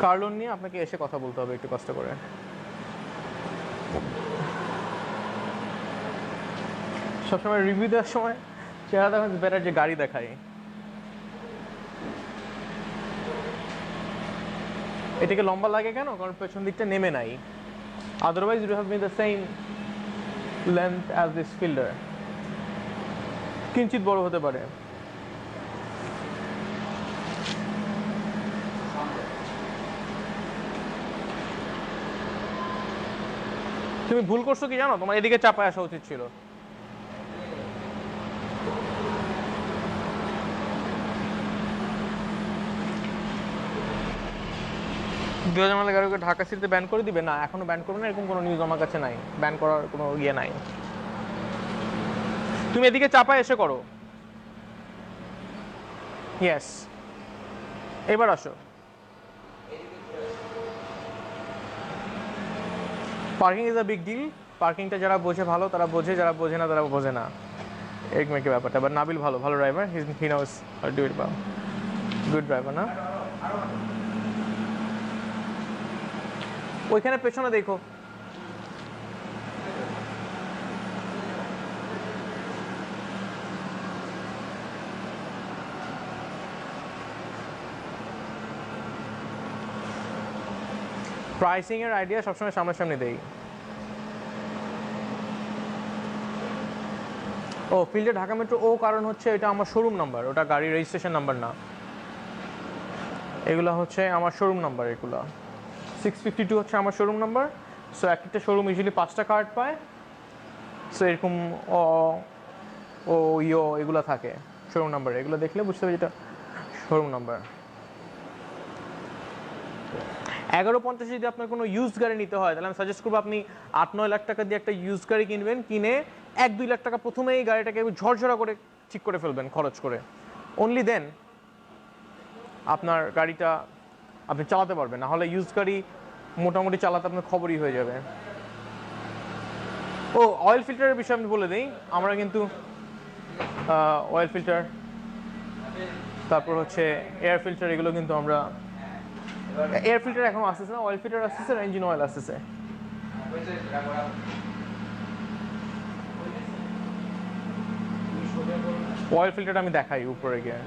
কার লোন নিয়ে আপনাকে এসে কথা বলতে হবে একটু কষ্ট করে। সবসময় রিভিউ দেওয়ার সময় চেহারা দেখা বেটার যে গাড়ি দেখায়। এটাকে লম্বা লাগে কেন? কারণ পেছন দিকটা নেমে নাই, otherwise you have been the same length as this Fielder, কিঞ্চিত বড় হতে পারে। তুমি ভুল করছো কি জানো? তোমার এদিকে চাপায় আসা উচিত ছিল। গাড়িকে ঢাকা সিটিতে ব্যান করে দিবে না, এখনো ব্যান করবে না, এরকম কোনো নিউজ আমার কাছে নাই, ব্যান করার কোনো ইয়ে নাই। তুমি এদিকে চাপায় এসে করো। ইয়েস, এবার আসো। Parking is a big deal. পার্কিংটা যারা বোঝে ভালো তারা বোঝে, যারা বোঝে না তারা বোঝে না, এরকম একটা ব্যাপারটা। বাট নাবিল ভালো ভালো driver, he knows how to do it well, good driver না। ওইখানে পেছনে দেখো, প্রাইসিং এর আইডিয়া সবসময় সামনাসামনি দেই। ও ফিল্ডে ঢাকা মেট্রো, ও কারণ হচ্ছে এটা আমার শোরুম নাম্বার, ওটা গাড়ির রেজিস্ট্রেশন নাম্বার না, এগুলো হচ্ছে আমার শোরুম নাম্বার। এগুলো 652 হচ্ছে আমার শোরুম নাম্বার। সো একটা শোরুম ইউজুয়ালি 5টা কার্ড পায়, সো এরকম ও ও ইও এগুলো থাকে শোরুম নাম্বার, এগুলো দেখলে বুঝতে হবে যেটা শোরুম নাম্বার। 1150 যদি আপনার কোনো ইউজ গাড়ি নিতে হয় তাহলে আমি সাজেস্ট করবো আপনি 8-9 লাখ টাকা দিয়ে একটা ইউজ গাড়ি কিনবেন, কিনে 1-2 লাখ টাকা প্রথমেই গাড়িটাকে ঝরঝরা করে ঠিক করে ফেলবেন খরচ করে, অনলি দেন আপনার গাড়িটা আপনি চালাতে পারবেন। না হলে ইউজ গাড়ি মোটামুটি চালাতে আপনার খবরই হয়ে যাবে। ও অয়েল ফিল্টারের বিষয়ে আমি বলে দিই, আমরা কিন্তু অয়েল ফিল্টার, তারপর হচ্ছে এয়ার ফিল্টার, এগুলো কিন্তু আমরা, এয়ার ফিল্টার এখন আসতেছে না, অয়েল ফিল্টার আসতেছে, ইঞ্জিন অয়েল আসতেছে। অয়েল ফিল্টারটা আমি দেখাই উপরে গিয়ে,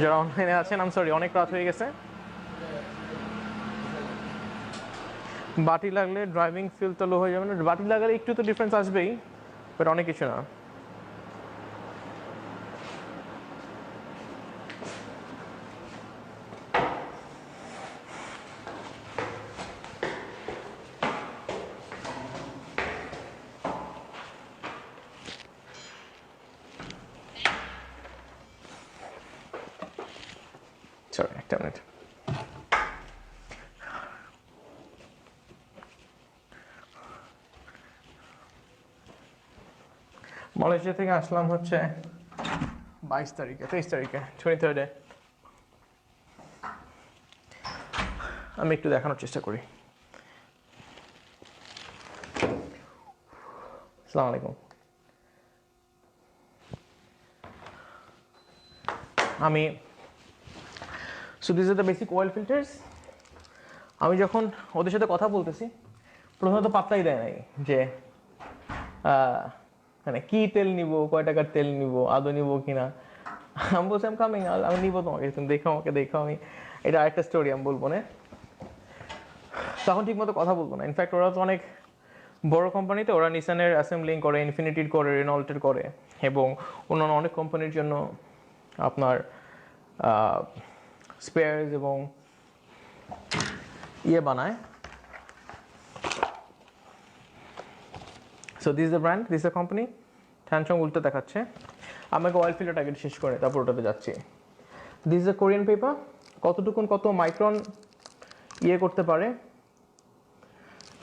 যারা অনলাইনে আছেন আমি সরি অনেক রাত হয়ে গেছে। বাটি লাগলে ড্রাইভিং ফিল তো লো হয়ে যাবে না, বাটি লাগালে একটু তো ডিফারেন্স আসবেই, বাট অনেক কিছু না। সরি একটা মিনিট। মালয়েশিয়া থেকে আসলাম হচ্ছে 22 তারিখে, 23 তারিখে, 23rd-এ। আমি একটু দেখানোর চেষ্টা করি। আসসালামু আলাইকুম। আমি so this are the basic oil filters. আমি যখন ওদের সাথে কথা বলতেছি প্রথমত পাত্তাই দেয় নাই যে মানে কি তেল নিব, কয় টাকার তেল নিব, আদৌ নিব কিনা। আমি বলছি আমি কামিং, আমি নিব তোমাকে, তুমি দেখো আমাকে, দেখো আমি, এটা আরেকটা স্টোরি আমি বলবো না। তখন ঠিক মতো কথা বলবো না। ইনফ্যাক্ট ওরা তো অনেক বড় কোম্পানিতে, ওরা নিসানের অ্যাসেম্বলিং করে, ইনফিনিটির করে, রেনল্টের করে, এবং অন্যান্য অনেক কোম্পানির জন্য আপনার স্পেয়ার্স এবং ইয়ে বানায়। So this the brand, this the company. Samsung উল্টো দেখাচ্ছে, আমাকে অয়েল ফিল্টারটা আগে শেষ করে তারপর ওটাতে যাচ্ছি। দিস দ্য কোরিয়ান পেপার, কতটুকুন কত মাইক্রন ইয়ে করতে পারে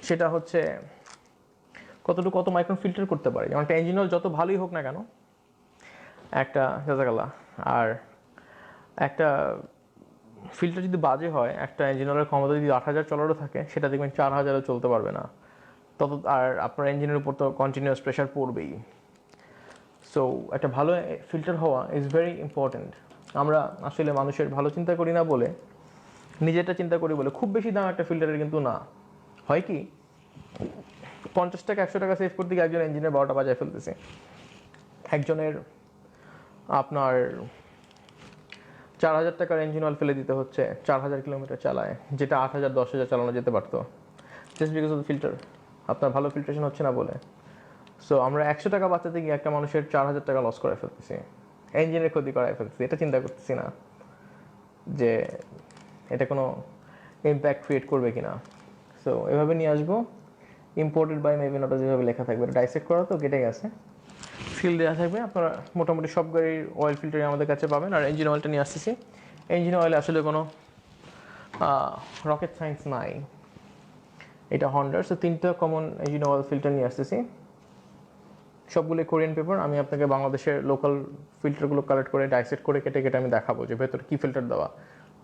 সেটা হচ্ছে কতটুকু কত মাইক্রন ফিল্টার করতে পারে। যেমন একটা ইঞ্জিন অয়েল যত ভালোই হোক না কেন, একটা জাজাকাল্লা, আর একটা ফিল্টার যদি বাজে হয়, একটা ইঞ্জিন অয়েলের ক্ষমতা যদি 8000 চলারও থাকে, সেটা দেখবেন 4000-এও চলতে পারবে না তত, আর আপনার ইঞ্জিনের উপর তো কন্টিনিউয়াস প্রেশার পড়বেই। সো একটা ভালো ফিল্টার হওয়া ইজ ভেরি ইম্পর্ট্যান্ট। আমরা আসলে মানুষের ভালো চিন্তা করি না বলে, নিজেরটা চিন্তা করি বলে খুব বেশি দাম একটা ফিল্টারের কিন্তু না। হয় কি 50 টাকা 100 টাকা সেভ করতে গিয়ে একজন ইঞ্জিনের 12টা বাজায় ফেলতেছে। একজনের আপনার 4000 টাকার ইঞ্জিন অয়েল ফেলে দিতে হচ্ছে, 4000 কিলোমিটার চালায়, যেটা 8000 10,000 চালানো যেতে পারতো, just because of the filter, আপনার ভালো ফিল্ট্রেশন হচ্ছে না বলে। সো আমরা 100 টাকা বাঁচাতে গিয়ে একটা মানুষের 4000 টাকা লস করে ফেলতেছি, ইঞ্জিনের ক্ষতি করায় ফেলতেছি। এটা চিন্তা করতেছি না যে এটা কোনো ইম্প্যাক্ট ক্রিয়েট করবে কিনা। সো এভাবে নিয়ে আসবো। ইম্পোর্টেড বাই মেবি নটা যেভাবে লেখা থাকবে, ডাইসেক্ট করা তো কেটে গেছে, সিল দেওয়া থাকবে। আপনারা মোটামুটি সব গাড়ির অয়েল ফিল্টারই আমাদের কাছে পাবেন। আর ইঞ্জিন অয়েলটা নিয়ে আসতেছি, ইঞ্জিন অয়েলে আসলে কোনো রকেট সায়েন্স নাই, এটা হন্ডার। সো 3টা কমন ইঞ্জিন অয়েল ফিল্টার নিয়ে আসতেছি, সবগুলো কোরিয়ান পেপার। আমি আপনাকে বাংলাদেশের লোকাল ফিল্টারগুলো কালেক্ট করে ডাইসেক্ট করে কেটে কেটে আমি দেখাবো যে ভেতরে কী ফিল্টার দেওয়া।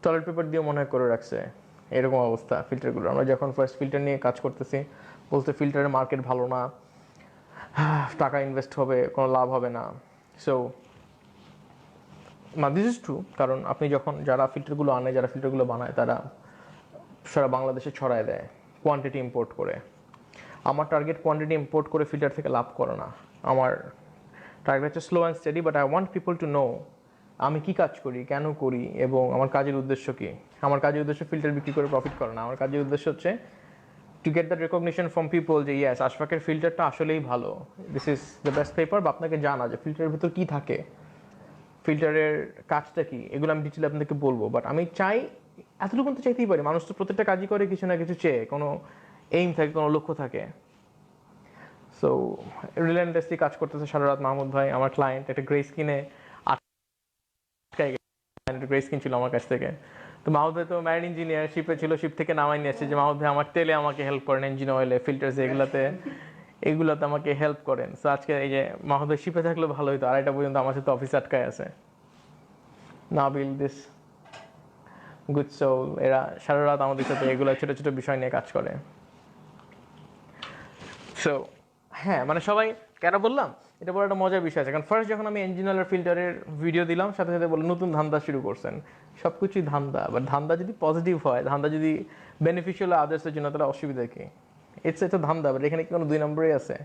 টয়লেট পেপার দিয়ে মনে হয় করে রাখছে, এরকম অবস্থা ফিল্টারগুলো। আমরা যখন ফার্স্ট ফিল্টার নিয়ে কাজ করতেছি বলতে ফিল্টারের মার্কেট ভালো না, টাকা ইনভেস্ট হবে, কোনো লাভ হবে না। সো না, দিস ইজ ট্রু, কারণ আপনি যখন যারা ফিল্টারগুলো আনে, যারা ফিল্টারগুলো বানায়, তারা সারা বাংলাদেশে ছড়ায় দেয় কোয়ান্টিটি ইম্পোর্ট করে। আমার টার্গেট কোয়ান্টিটি ইম্পোর্ট করে ফিল্টার থেকে লাভ করে না। আমার টার্গেট হচ্ছে slow and steady, but I want people to know আমি কী কাজ করি, কেন করি, এবং আমার কাজের উদ্দেশ্য কী। আমার কাজের উদ্দেশ্য ফিল্টার বিক্রি করে প্রফিট করে না। আমার কাজের উদ্দেশ্য হচ্ছে to get that recognition from people যে ইয়েস, আশফাকের ফিল্টারটা আসলেই ভালো, this is the best paper, বা আপনাকে জানা যে ফিল্টারের ভিতর কী থাকে, ফিল্টারের কাজটা কী, এগুলো আমি ডিটেলে আপনাদেরকে বলবো। বাট আমি চাই, এতটুকু তো চাইতেই পারি, মানুষ তো প্রত্যেকটা কাজই করে কিছু না কিছু চেয়ে, কোনো এইম থাকে, কোনো লক্ষ্য থাকে। সো রিলেন্টলেসলি কাজ করতেছে সারা রাত মাহমুদ ভাই। আমার ক্লায়েন্ট একটা গ্রে স্কিনে আটকাই গেছে, গ্রে স্কিন ছিল আমার কাছ থেকে। তো মাহমুদ ভাই তো ম্যারিন ইঞ্জিনিয়ার, শিপে ছিল, শিপ থেকে নামাই নিয়ে আসছে যে মাহমুদ ভাই আমার তেলে আমাকে হেল্প করেন, ইঞ্জিন অয়েলে, ফিল্টার্স, এগুলোতে আমাকে হেল্প করেন। সো আজকে এই যে মাহমুদ ভাই শিপে থাকলে ভালো হতো, 2:30 পর্যন্ত আমার সাথে অফিসে আটকায় আছে। নাবিল, দিস গুড সোল, এরা সারা রাত আমাদের সাথে এগুলো ছোটো ছোটো বিষয় নিয়ে কাজ করে। সো হ্যাঁ, মানে সবাই কেন বললাম এটা, বড় একটা মজার বিষয় আছে। কারণ ফার্স্ট যখন আমি ইঞ্জিন অয়েলের ফিল্টারের ভিডিও দিলাম, সাথে সাথে বলে নতুন ধান্দা শুরু করছেন। সব কিছুই ধান্দা, বাট ধান্দা যদি পজিটিভ হয়, ধান্দা যদি বেনিফিশিয়াল হয় আদার্সের জন্য, তাহলে অসুবিধা কি? এটা ধান্দা, বাট এখানে কি কোনো 2 নম্বরই আছে?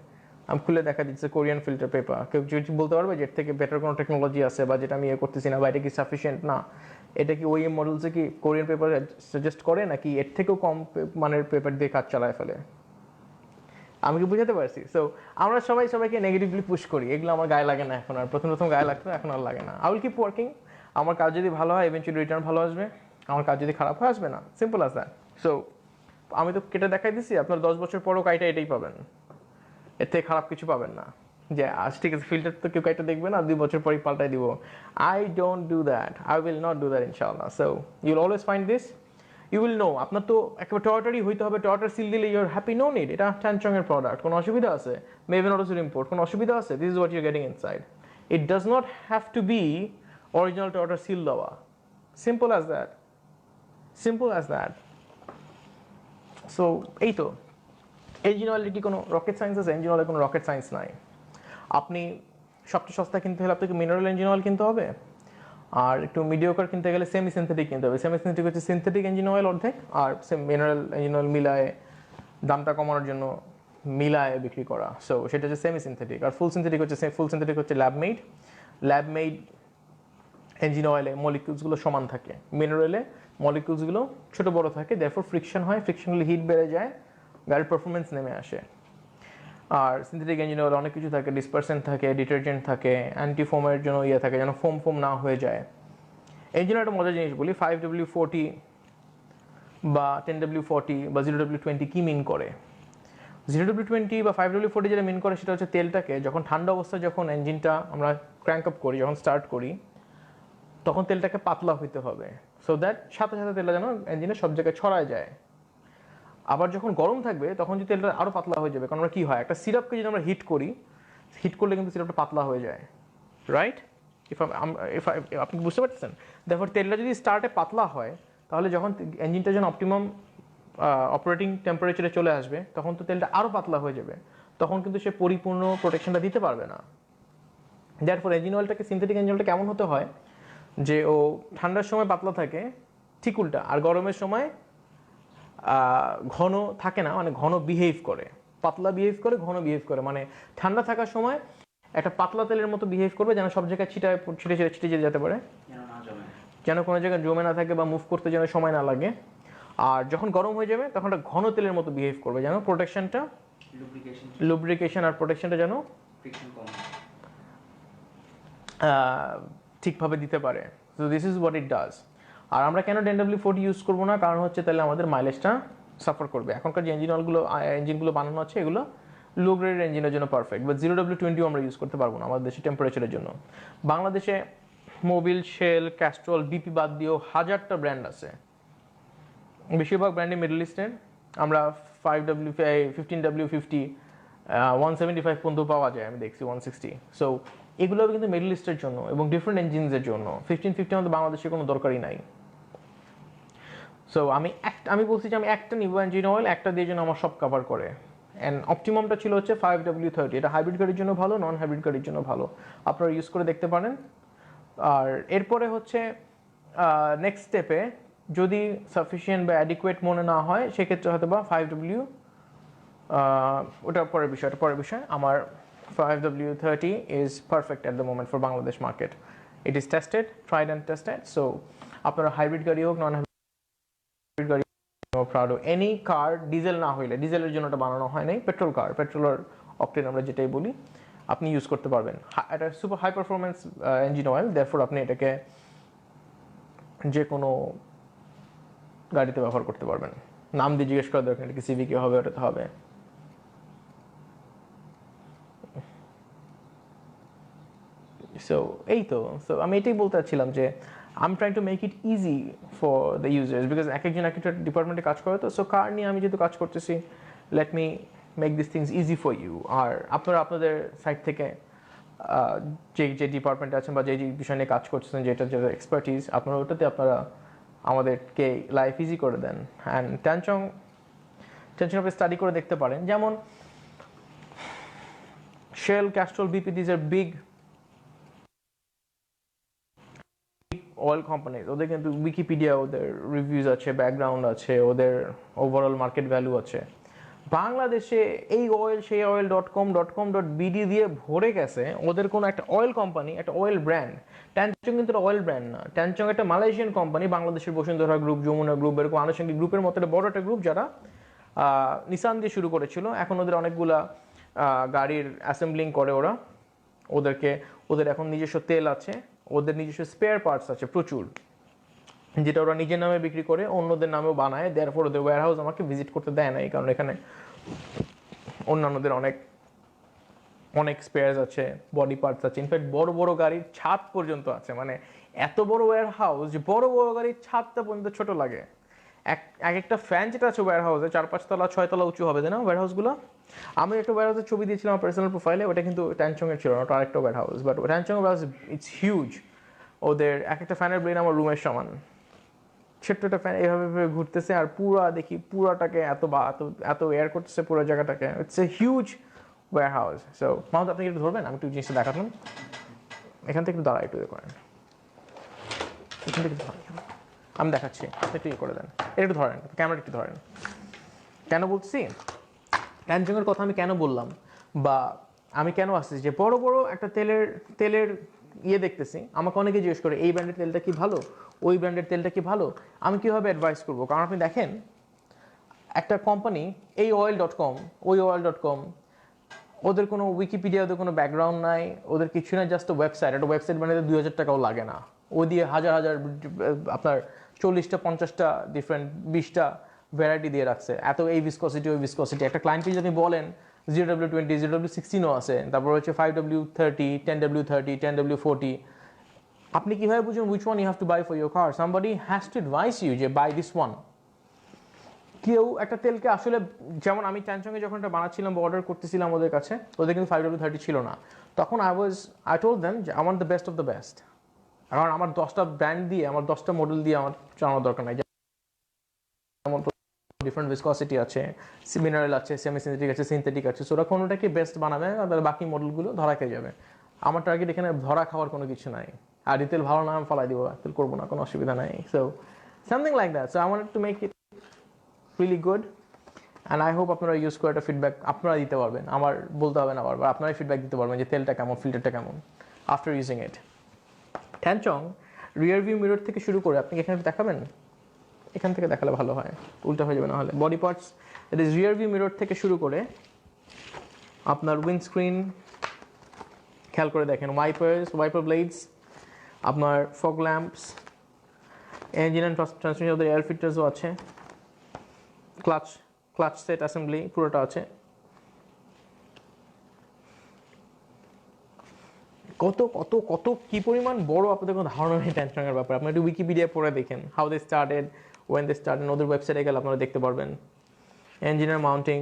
আমি খুলে দেখা দিচ্ছে কোরিয়ান ফিল্টার পেপার। কেউ যদি বলতে পারবে যে এর থেকে বেটার কোনো টেকনোলজি আছে, বা যেটা আমি ইয়ে করতেছি না, বা এটা কি সাফিসিয়েন্ট না, এটা কি ওই মডেলসে কি কোরিয়ান পেপার সাজেস্ট করে, নাকি এর থেকেও কম মানের পেপার দিয়ে কাজ চালায় ফেলে? আমি কি বুঝাতে পারছি? সো আমরা সবাই সবাইকে নেগেটিভলি পুশ করি, এগুলো আমার গায়ে লাগে না এখন আর। প্রথম গায়ে লাগতো, এখন আর লাগে না। I will keep working. আমার কাজ যদি ভালো হয়, ইভেনচুয়ালি রিটার্ন ভালো আসবে। আমার কাজ যদি খারাপ হয়, আসবে না, সিম্পল অ্যাজ দ্যাট। সো আমি তো কেটে দেখাই দিচ্ছি, আপনার 10 বছর পরও কাইটা এটাই পাবেন, এর থেকে খারাপ কিছু পাবেন না। যে আজ ঠিক আছে, ফিল্টার তো কেউ কাইটা দেখবে না, 2 বছর পরই পাল্টাই দিব। I don't do that, I will not do that ইনশাআল্লাহ। So you will always find this, you will know. আপনার তো একেবারে টয়টারই হইতে হবে, টয়টার সিল দিলে ইউর হ্যাপি, নো নিড। এটা স্যামসাংয়ের প্রোডাক্ট, কোনো অসুবিধা আছে? মেভেন অটোসুর ইম্পোর্ট, কোনো অসুবিধা আছে? This is what your getting inside. It does not have to be original টয়টার সিল দেওয়া, simple as that, simple as that. So এই তো, ইঞ্জিন অয়েলের কি কোনো রকেট সায়েন্স আছে? ইঞ্জিন অয়েলের কোনো রকেট সায়েন্স নাই। আপনি সবচেয়ে সস্তা কিনতে হলে আপনাকে মিনারেল ইঞ্জিন অয়েল কিনতে হবে, আর একটু মিডিওকার কিনতে গেলে সেমি সিনথেটিক কিনতে হবে। সেমি সিনথেটিক হচ্ছে সিনথেটিক ইঞ্জিন অয়েল অর্ধেক, আর মিনারেল ইঞ্জিন অয়েল মিলায় দামটা কমানোর জন্য মিলায় বিক্রি করা। সো সেটা হচ্ছে সেমি সিনথেটিক। আর ফুল সিনথেটিক হচ্ছে ল্যাব মেড ইঞ্জিন অয়েলে মলিকিউলসগুলো সমান থাকে, মিনারেলে মলিকিউলসগুলো ছোটো বড়ো থাকে, দেয়ারফর ফ্রিকশন হয়, ফ্রিকশনগুলো হিট বেড়ে যায়, গাড়ির পারফরমেন্স নেমে আসে। আর সিনথেটিক ইঞ্জিন অয়েল অনেক কিছু থাকে, ডিসপারসেন্ট থাকে, ডিটারজেন্ট থাকে, অ্যান্টি ফোমের জন্য থাকে, যেন ফোম না হয়ে যায়। ইঞ্জিন একটা মজার জিনিস বলি, 5W40 বা 10W40 বা 0W20 কি মিন করে? 0W20 বা 5W40 যেটা মিন করে, সেটা হচ্ছে তেলটাকে যখন ঠান্ডা অবস্থায়, যখন ইঞ্জিনটা আমরা ক্র্যাঙ্ক আপ করি, যখন স্টার্ট করি, তখন তেলটাকে পাতলা হইতে হবে, সো দ্যাট সাথে সাথে তেলটা যেন ইঞ্জিনের সব জায়গায় ছড়ায় যায়। আবার যখন গরম থাকবে, তখন যদি তেলটা আরও পাতলা হয়ে যাবে। কারণ আমরা কী হয়, একটা সিরাপকে যদি আমরা হিট করলে কিন্তু সিরাপটা পাতলা হয়ে যায়, রাইট? আপনি বুঝতে পারতেছেন? দেখো, তেলটা যদি স্টার্টে পাতলা হয়, তাহলে যখন ইঞ্জিনটা যখন অপটিমাম অপারেটিং টেম্পারেচারে চলে আসবে, তখন তো তেলটা আরও পাতলা হয়ে যাবে, তখন কিন্তু সে পরিপূর্ণ প্রোটেকশনটা দিতে পারবে না। দেয়ারফর ইঞ্জিন অয়েলটাকে, সিনথেটিক ইঞ্জিন অয়েলটা কেমন হতে হয়, যে ও ঠান্ডার সময় পাতলা থাকে, ঠিক উল্টা, আর গরমের সময় ঘন থাকে না, মানে ঘন বিহেভ করে, পাতলা বিহেভ করে, ঘন বিহেভ করে। মানে ঠান্ডা থাকার সময় একটা পাতলা তেলের মতো বিহেভ করবে, যেন সব জায়গায় ছিটে যেতে পারে, যেন কোনো জায়গায় জমে না থাকে, বা মুভ করতে যেন সময় না লাগে। আর যখন গরম হয়ে যাবে, তখন একটা ঘন তেলের মতো বিহেভ করবে, যেন প্রোটেকশনটা, লুব্রিকেশন আর প্রোটেকশনটা যেন ঠিকভাবে দিতে পারে। So this is what it does. আর আমরা কেন 10W40 ইউজ করবো না? কারণ হচ্ছে তাহলে আমাদের মাইলেজটা সাফার করবে। এখনকার যে ইঞ্জিনগুলো বানানো আছে, এগুলো লো গ্রেডের ইঞ্জিনের জন্য পারফেক্ট, বাট 0W20 আমরা ইউজ করতে পারবো না আমাদের দেশে টেম্পারেচারের জন্য। বাংলাদেশে মোবিল, শেল, ক্যাস্ট্রল, বিপি বাদ দিয়েও হাজারটা ব্র্যান্ড আছে, বেশিরভাগ ব্র্যান্ডই মিডল ইস্টের। আমরা 15W50 175 পর্যন্ত পাওয়া যায়, আমি দেখছি 160। সো এগুলো কিন্তু মিডল ইস্টের জন্য এবং ডিফারেন্ট ইঞ্জিনসের জন্য। 1550 আমাদের বাংলাদেশে কোনো দরকারই নাই। সো আমি বলছি যে আমি একটা নিব ইঞ্জিন অয়েল, একটা দিয়ে যেন আমার সব কভার করে, অ্যান্ড অপটিমামটা ছিল হচ্ছে 5W30। এটা হাইব্রিড গাড়ির জন্য ভালো, নন হাইব্রিড গাড়ির জন্য ভালো, আপনারা ইউজ করে দেখতে পারেন। আর এরপরে হচ্ছে নেক্সট স্টেপে যদি সাফিসিয়েন্ট বা অ্যাডিকুয়েট মনে না হয় সেক্ষেত্রে হয়তো বা 5W, ওটা পরের বিষয়। আমার 5W30 is perfect at the moment for Bangladesh market. It is tested, tried and tested. So আপনারা হাইব্রিড গাড়ি হোক, নন হাইব্রিড গাড়ি প্রাউড এনি কার ডিজেল না হইলে, ডিজেলের জন্য এটা বানানো হয় নাই, পেট্রোল কার, পেট্রোলের অকটেন আমরা যেটাই বলি, আপনি ইউজ করতে পারবেন। এটা super high performance engine oil, therefore আপনি এটাকে যে কোনো গাড়িতে ব্যবহার করতে পারবেন। নাম দিয়ে জিজ্ঞেস করা দরকার, এটা কি সিভিকে হবে, ওটাতে হবে। সো এই তো, সো আমি এটাই বলতে চাচ্ছিলাম যে I am trying to make it easy for the users, because এক একজন এক একটা ডিপার্টমেন্টে কাজ করে, তো সো কার নিয়ে আমি যেহেতু কাজ করতেছি, let me make this things easy for you. আর আপনারা আপনাদের সাইড থেকে যে ডিপার্টমেন্টে আছেন বা যে বিষয় নিয়ে কাজ করতেছেন, যেটা এক্সপার্টিস, আপনারা ওটাতে আপনারা আমাদেরকে লাইফ ইজি করে দেন। অ্যান্ড টেনচং আপনি স্টাডি করে দেখতে পারেন, যেমন Shell, Castrol, BP, these are big oil company, ওদের কিন্তু উইকিপিডিয়া, ওদের রিভিউজ আছে, ব্যাকগ্রাউন্ড আছে, ওদের ওভারঅল মার্কেট ভ্যালু আছে। বাংলাদেশে এই অয়েল সেই অয়েল .com.bd দিয়ে ভরে গেছে। ওদের কোনো একটা অয়েল কোম্পানি, একটা অয়েল ব্র্যান্ড, ট্যানচং কিন্তু অয়েল ব্র্যান্ড না, ট্যানচং একটা মালয়েশিয়ান কোম্পানি, বাংলাদেশের বসুন্ধরা গ্রুপ, যমুনা গ্রুপ, এরকম আনুষঙ্গিক গ্রুপের মতো একটা বড় একটা গ্রুপ, যারা নিসান দিয়ে শুরু করেছিল। এখন ওদের অনেকগুলা গাড়ির অ্যাসেম্বলিং করে ওরা, ওদের এখন নিজস্ব তেল আছে, ওদের নিজস্ব স্পেয়ার পার্টস আছে প্রচুর, যেটা ওরা নিজের নামে বিক্রি করে, অন্যদের নামেও বানায়। দেয়ারফর ওদের ওয়্যার হাউস আমাকে ভিজিট করতে দেয় না, এই কারণে এখানে অন্যান্যদের অনেক স্পেয়ার্স আছে, বডি পার্টস আছে, ইনফ্যাক্ট বড় বড় গাড়ির ছাদ পর্যন্ত আছে। মানে এত বড় ওয়্যার হাউস যে বড় বড় গাড়ির ছাদটা পর্যন্ত ছোট লাগে। এক একটা ফ্যান যেটা আছে ওয়্যার হাউসে 4-5 তলা 6 তলা উঁচু হবে, তাই না ওয়্যার হাউসগুলো? আমি একটা ওয়্যার হাউসের ছবি দিয়েছিলাম আমার পার্সোনাল প্রোফাইলে, ওটা কিন্তু ট্যানচং এর ছিল না, ওটা আরেকটা warehouse, but Tan Chong warehouse it's huge. ওদের এক একটা ফ্যানের ব্লেড আমার রুমের সমান, ছোট্ট একটা ফ্যান এইভাবে ঘুরতেছে, আর দেখি পুরাটাকে এত এয়ার করতেছে পুরো জায়গাটাকে। It's a huge warehouse. So Mahmud, আপনি একটু ধরবেন, আমি একটু জিনিসটা দেখাতাম। এখান থেকে একটু দাঁড়া, একটু করেন, এখান থেকে আমি দেখাচ্ছি, আপনি একটু করে দেন, এটা একটু ধরেন, ক্যামেরা একটু ধরেন। কেন বলছি ট্যানচংয়ের কথা, আমি কেন বললাম, বা আমি কেন আসছি, যে বড় বড় একটা তেলের দেখতেছি, আমাকে অনেকে জিজ্ঞেস করে এই ব্র্যান্ডের তেলটা কি ভালো, ওই ব্র্যান্ডের তেলটা কি ভালো, আমি কীভাবে অ্যাডভাইস করবো? কারণ আপনি দেখেন, একটা কোম্পানি এই oil.com, ওই oil.com, ওদের কোনো উইকিপিডিয়া, ওদের কোনো ব্যাকগ্রাউন্ড নাই, ওদের কিছু না, জাস্ট ওয়েবসাইট। একটা ওয়েবসাইট বানাতে 2000 টাকাও লাগে না, ও দিয়ে হাজার আপনার 40টা 50টা ডিফারেন্ট 20টা ভ্যারাইটি দিয়ে রাখছে, এত এই ভিসকসিটি ওই ভিসকসিটি। একটা ক্লায়েন্টকে যদি বলেন 0W20, 0W16ও আছে, তারপর হচ্ছে 5W30, 10W30, 10W40, আপনি কিভাবে বুঝবেন which one you have to buy for your car? Somebody has to advise you যে buy this one. কেউ একটা তেলকে আসলে, যেমন আমি ট্যানচংয়ে যখন এটা বানাচ্ছিলাম বা অর্ডার করতেছিলাম ওদের কাছে, ওদের কিন্তু 5W30 ছিল না, তখন I told them যে I want the best of the best। কারণ আমার 10টা ব্র্যান্ড দিয়ে, আমার 10টা মডেল দিয়ে আমার জানার দরকার নাই। যেমন ডিফারেন্ট ভিসকসিটি আছে, মিনারেল আছে, সেমি সিনথেটিক আছে, সিনথেটিক আছে, সো ওরা কোনোটাকে বেস্ট বানাবে, আর বাকি মডেলগুলো ধরা খেয়ে যাবে। আমার টার্গেট এখানে ধরা খাওয়ার কোনো কিছু নাই, আর তেল ভালো না আমি ফালাই দিব, তেল করবো না, কোনো অসুবিধা নাই। So something like that. So I wanted to make it really good, and I hope আপনারা ইউজ করে একটা ফিডব্যাক আপনারা দিতে পারবেন, আমার বলতে হবে না বারবার, আপনারাই ফিডব্যাক দিতে পারবেন যে তেলটা কেমন, ফিল্টারটা কেমন after using it. Tan Chong rear view mirror থেকে শুরু করে, আপনি এখানে দেখাবেন, এখান থেকে দেখালে ভালো হয়, উল্টা হয়ে যাবে না হলে। Body parts, that is rear view mirror থেকে শুরু করে আপনার উইন্ডস্ক্রিন, খেয়াল করে দেখেন, ওয়াইপার ব্লেডস, আপনার fog lamps, engine and transmission, ওদের এয়ার ফিল্টার্সও আছে, ক্লাচ সেট অ্যাসেম্বলি পুরোটা আছে। কত কত কত কি পরিমাণ বড়, আপনাদের কোনো ধারণা নেই ট্যানচংয়ের ব্যাপারে। আপনি একটু উইকিপিডিয়া পড়ে দেখেন, how they started, when they started, ওদের ওয়েবসাইটে গেলে আপনারা দেখতে পারবেন। ইঞ্জিনের মাউন্টিং,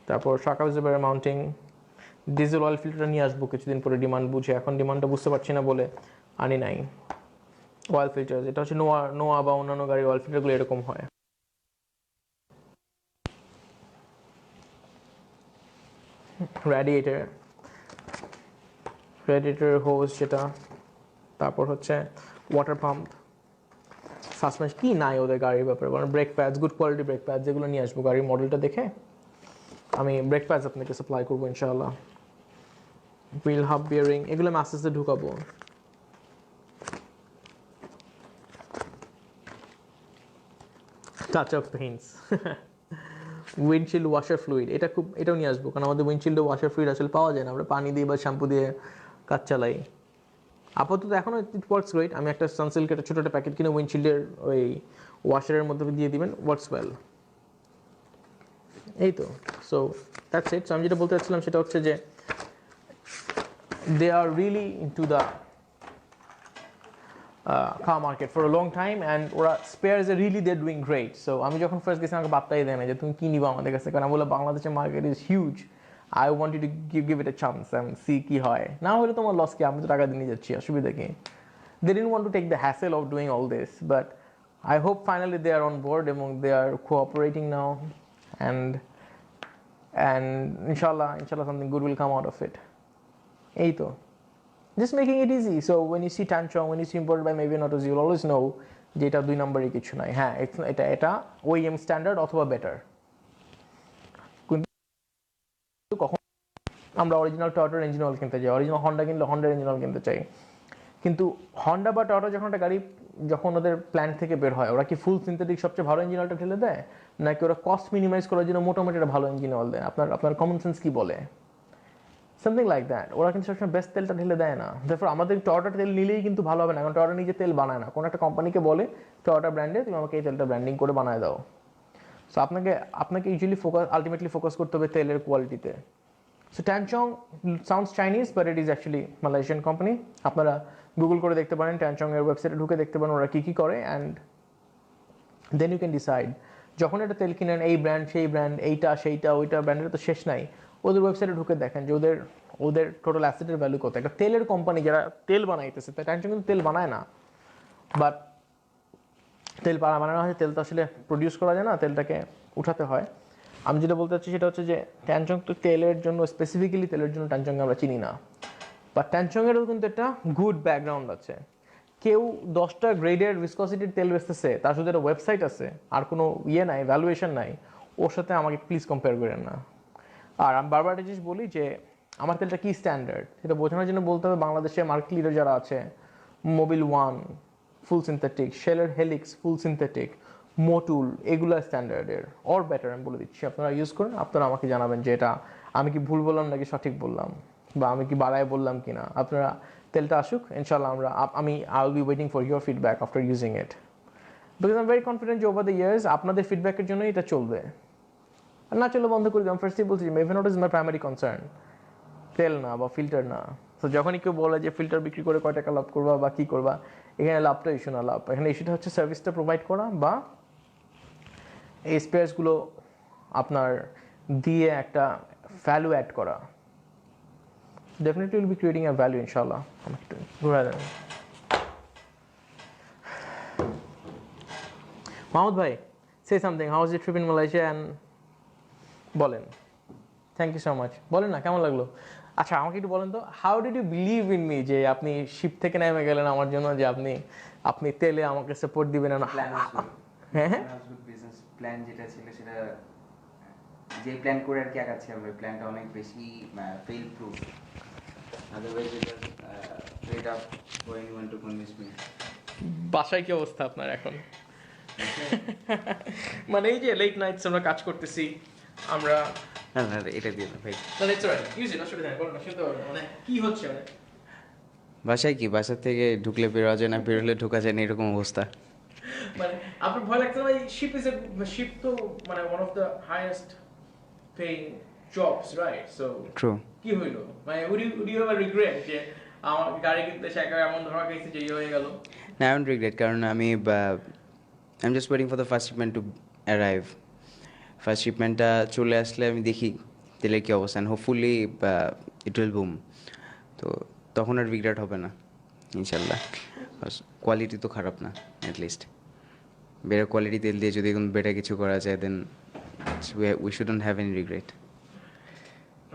তারপর শাক অ্যাবজর্বারের মাউন্টিং, ডিজেল অয়েল ফিল্টার নিয়ে আসবো কিছুদিন পরে ডিমান্ড বুঝে, এখন ডিমান্ডটা বুঝতে পারছি না বলে আনি নাই। অয়েল ফিল্টার, এটা হচ্ছে নোয়া বা অন্যান্য গাড়ির অয়েল ফিল্টারগুলো এরকম হয়। রেডিয়েটর হোজ যেটা, তারপর হচ্ছে ওয়াটার পাম্প, সাসপেনশন কি নাই ওদের গাড়ির ব্যাপারে, মানে brake pads, good quality brake pads, যেগুলো নিয়ে আসবো গাড়ির মডেলটা দেখে আমি ব্রেক প্যাডস আপনাকে সাপ্লাই করবো ইনশাআল্লাহ। হুইল হাব বিয়ারিং এগুলো আমি আস্তে আস্তে ঢুকাবো। Touch up paints, windshield washer fluid, এটাও নিয়ে আসবো, কারণ আমাদের উইন্ডশিল্ড ওয়াশার ফ্লুইড আসলে পাওয়া যায় না, আমরা পানি দিয়ে বা শ্যাম্পু দিয়ে কাজ চালাই। আপাতত এখনও ইট ওয়ার্কস গ্রেট। আমি একটা সানসিল্কের ছোটো একটা প্যাকেট কিনে উইন্ডশিল্ডের ওই ওয়াশারের মধ্যে দিয়ে দিবেন, ওয়ার্কস ওয়েল। এই তো, সো দ্যাটস ইট। সো আমি যেটা বলতে চাচ্ছিলাম সেটা হচ্ছে যে they are really into the car market for a long time, and ওরা স্পেয়ার্স এ really they doing great. So আমি যখন ফার্স্ট গেছি আমাকে বাপ্তাই দেয় না যে তুমি কি নিবা আমাদের কাছে, কারণ আমি বললাম বাংলাদেশের market is huge, I want to give it a chance and see কি হয়, না হলে তোমার লস কি, আমি তো টাকা দিয়ে নিয়ে যাচ্ছি, অসুবিধা কি। They didn't want to take the hassle of doing all this, but I hope finally they are on board and they are cooperating now, and inshallah something good will come out of it. এই তো, just making it easy. So when you see Tanchong, when you see imported by Maven Autos, you'll always know যে এটা 2 নম্বরের কিছু নাই। হ্যাঁ, এটা OEM standard অথবা বেটার। কিন্তু কখন আমরা অরিজিনাল টয়োটার ইঞ্জিন অয়েল কিনতে চাই, অরিজিনাল হন্ডা কিনলে হন্ডার ইঞ্জিন অয়েল কিনতে চাই, কিন্তু হন্ডা বা টয়োটা যখন একটা গাড়ি যখন ওদের প্ল্যান্ট থেকে বের হয়, ওরা কি ফুল সিনথেটিক সবচেয়ে ভালো ইঞ্জিন অয়েলটা ঢেলে দেয়, নাকি ওরা কস্ট মিনিমাইজ করার জন্য মোটামুটি একটা ভালো ইঞ্জিন অয়েল দেয়? আপনার কমন সেন্স কি বলে? Something like that. ওরা কিন্তু সবসময় বেস্ট তেলটা ঢেলে দেয় না। তারপর আমাদের টয়োটা তেল নিলেই কিন্তু ভালো হবে না, কারণ টয়োটা নিজে তেল বানায় না, কোনো একটা কোম্পানিকে বলে টয়োটা ব্র্যান্ডে তুমি আমাকে এই তেলটা ব্র্যান্ডিং করে বানায় দাও। সো আপনাকে ইউজুয়ালি আলটিমেটলি ফোকাস করতে হবে তেলের কোয়ালিটিতে। So Tan Chong sounds Chinese, but it is actually Malaysian company. আপনারা গুগল করে দেখতে পারেন, ট্যানচং এর ওয়েবসাইটে ঢুকে দেখতে পারেন ওরা কী কী করে, and then you can decide. যখন একটা তেল কিনেন, এই ব্র্যান্ড সেই ব্র্যান্ড, এইটা সেইটা ওইটা ব্র্যান্ডের তো শেষ নাই, ওদের ওয়েবসাইটে ঢুকে দেখেন যে ওদের টোটাল অ্যাসেটের ভ্যালু কত। একটা তেলের কোম্পানি যারা তেল বানাইতেছে, তাই ট্যানচং কিন্তু তেল বানায় না, বাট তেল বানানো হয়, তেল তো আসলে প্রডিউস করা যায় না, তেলটাকে উঠাতে হয়। আমি যেটা বলতে চাচ্ছি সেটা হচ্ছে যে ট্যানচং তো তেলের জন্য, স্পেসিফিক্যালি তেলের জন্য ট্যানচংকে আমরা চিনি না, বাট ট্যানচংয়েরও কিন্তু একটা গুড ব্যাকগ্রাউন্ড আছে। কেউ 10টা গ্রেডের ভিসকসিটির তেল বেচতেছে, তার শুধু একটা ওয়েবসাইট আছে আর কোনো নাই, ভ্যালুয়েশন নাই, ওর সাথে আমাকে প্লিজ কম্পেয়ার করেন না। আর আমি বারবার একটা জিনিস বলি যে আমার তেলটা কি স্ট্যান্ডার্ড সেটা বোঝানোর জন্য বলতে হবে বাংলাদেশে মার্কেট লিডার যারা আছে, মোবিল ওয়ান ফুল সিনথেটিক, শেলের হেলিক্স ফুল সিনথেটিক, মোটুল, এগুলো স্ট্যান্ডার্ডের অর বেটার আমি বলে দিচ্ছি, আপনারা ইউজ করেন, আপনারা আমাকে জানাবেন যে এটা আমি কি ভুল বললাম নাকি সঠিক বললাম, বা আমি কি বাড়ায় বললাম কিনা। আপনারা তেলটা আসুক ইনশাল্লাহ, I will be waiting for your feedback after using it, because I am very confident যে ওভার দ্য ইয়ার্স আপনাদের ফিডব্যাকের জন্যই এটা চলবে। আর না চলে বন্ধ করে দিলাম। ফার্স্টই বলছি মেভেন auto is my primary concern, তেল না বা ফিল্টার না। তো যখনই কেউ বলে যে ফিল্টার বিক্রি করে কয় টাকা লাভ করবা বা কী করবা, এখানে লাভটা ইস্যু না, লাভ এখানে ইস্যুটা হচ্ছে সার্ভিসটা প্রোভাইড করা বা এই স্পেয়ার্সগুলো আপনার দিয়ে একটা ভ্যালু অ্যাড করা। Definitely will be creating a value ইনশাল্লাহ। ঘুরা দেন মাহমুদ ভাই, say something, how is it trip in Malaysia and বলেন। Thank you so much. বলেন না কেমন লাগলো। আচ্ছা আমাকে একটু বলেন তো, how did you believe in me যে আপনি শিপ থেকে নেমে গেলেন আমার জন্য, যে আপনি তেলে আমাকে সাপোর্ট দিবেন না? হ্যাঁ, বিজনেস প্ল্যান যেটা ছিল সেটা যে প্ল্যান করে আর কি আগাচ্ছি আমরা, প্ল্যানটা অনেক বেশি fail proof, otherwise it was straight up for anyone to convince me. বাসায় কি অবস্থা আপনার এখন? মানে এই যে লেট নাইটস আমরা কাজ করতেছি, আমরা না না এটা দিয়ে না ভাই, মানে কি হচ্ছে বাসায় কি, বাসা থেকে ঢুকলে বেরোয়া যায় না, বেরোলে ঢোকা যায় না, এরকম অবস্থা। মানে আপনার ভয় লাগছে না? শিপ তো মানে one of the highest paying jobs, right? So true. কি হইলো মানে would you have a regret যে আমার গাড়ি কিনতে শেখা এমন ধরা গেছে যে হয়ে গেল? না, আই ডোন্ট রিগ্রেট, কারণ আমি just waiting for the first shipment to arrive. First শিপমেন্টটা চলে আসলে আমি দেখি তেলের কী অবস্থান, হোপফুলি ইট উইল বুম, তো তখন আর রিগ্রেট হবে না ইনশাল্লাহ। কোয়ালিটি তো খারাপ না, অ্যাটলিস্ট বেটার কোয়ালিটি তেল দিয়ে যদি বেটার কিছু করা যায়, then we shouldn't have any regret.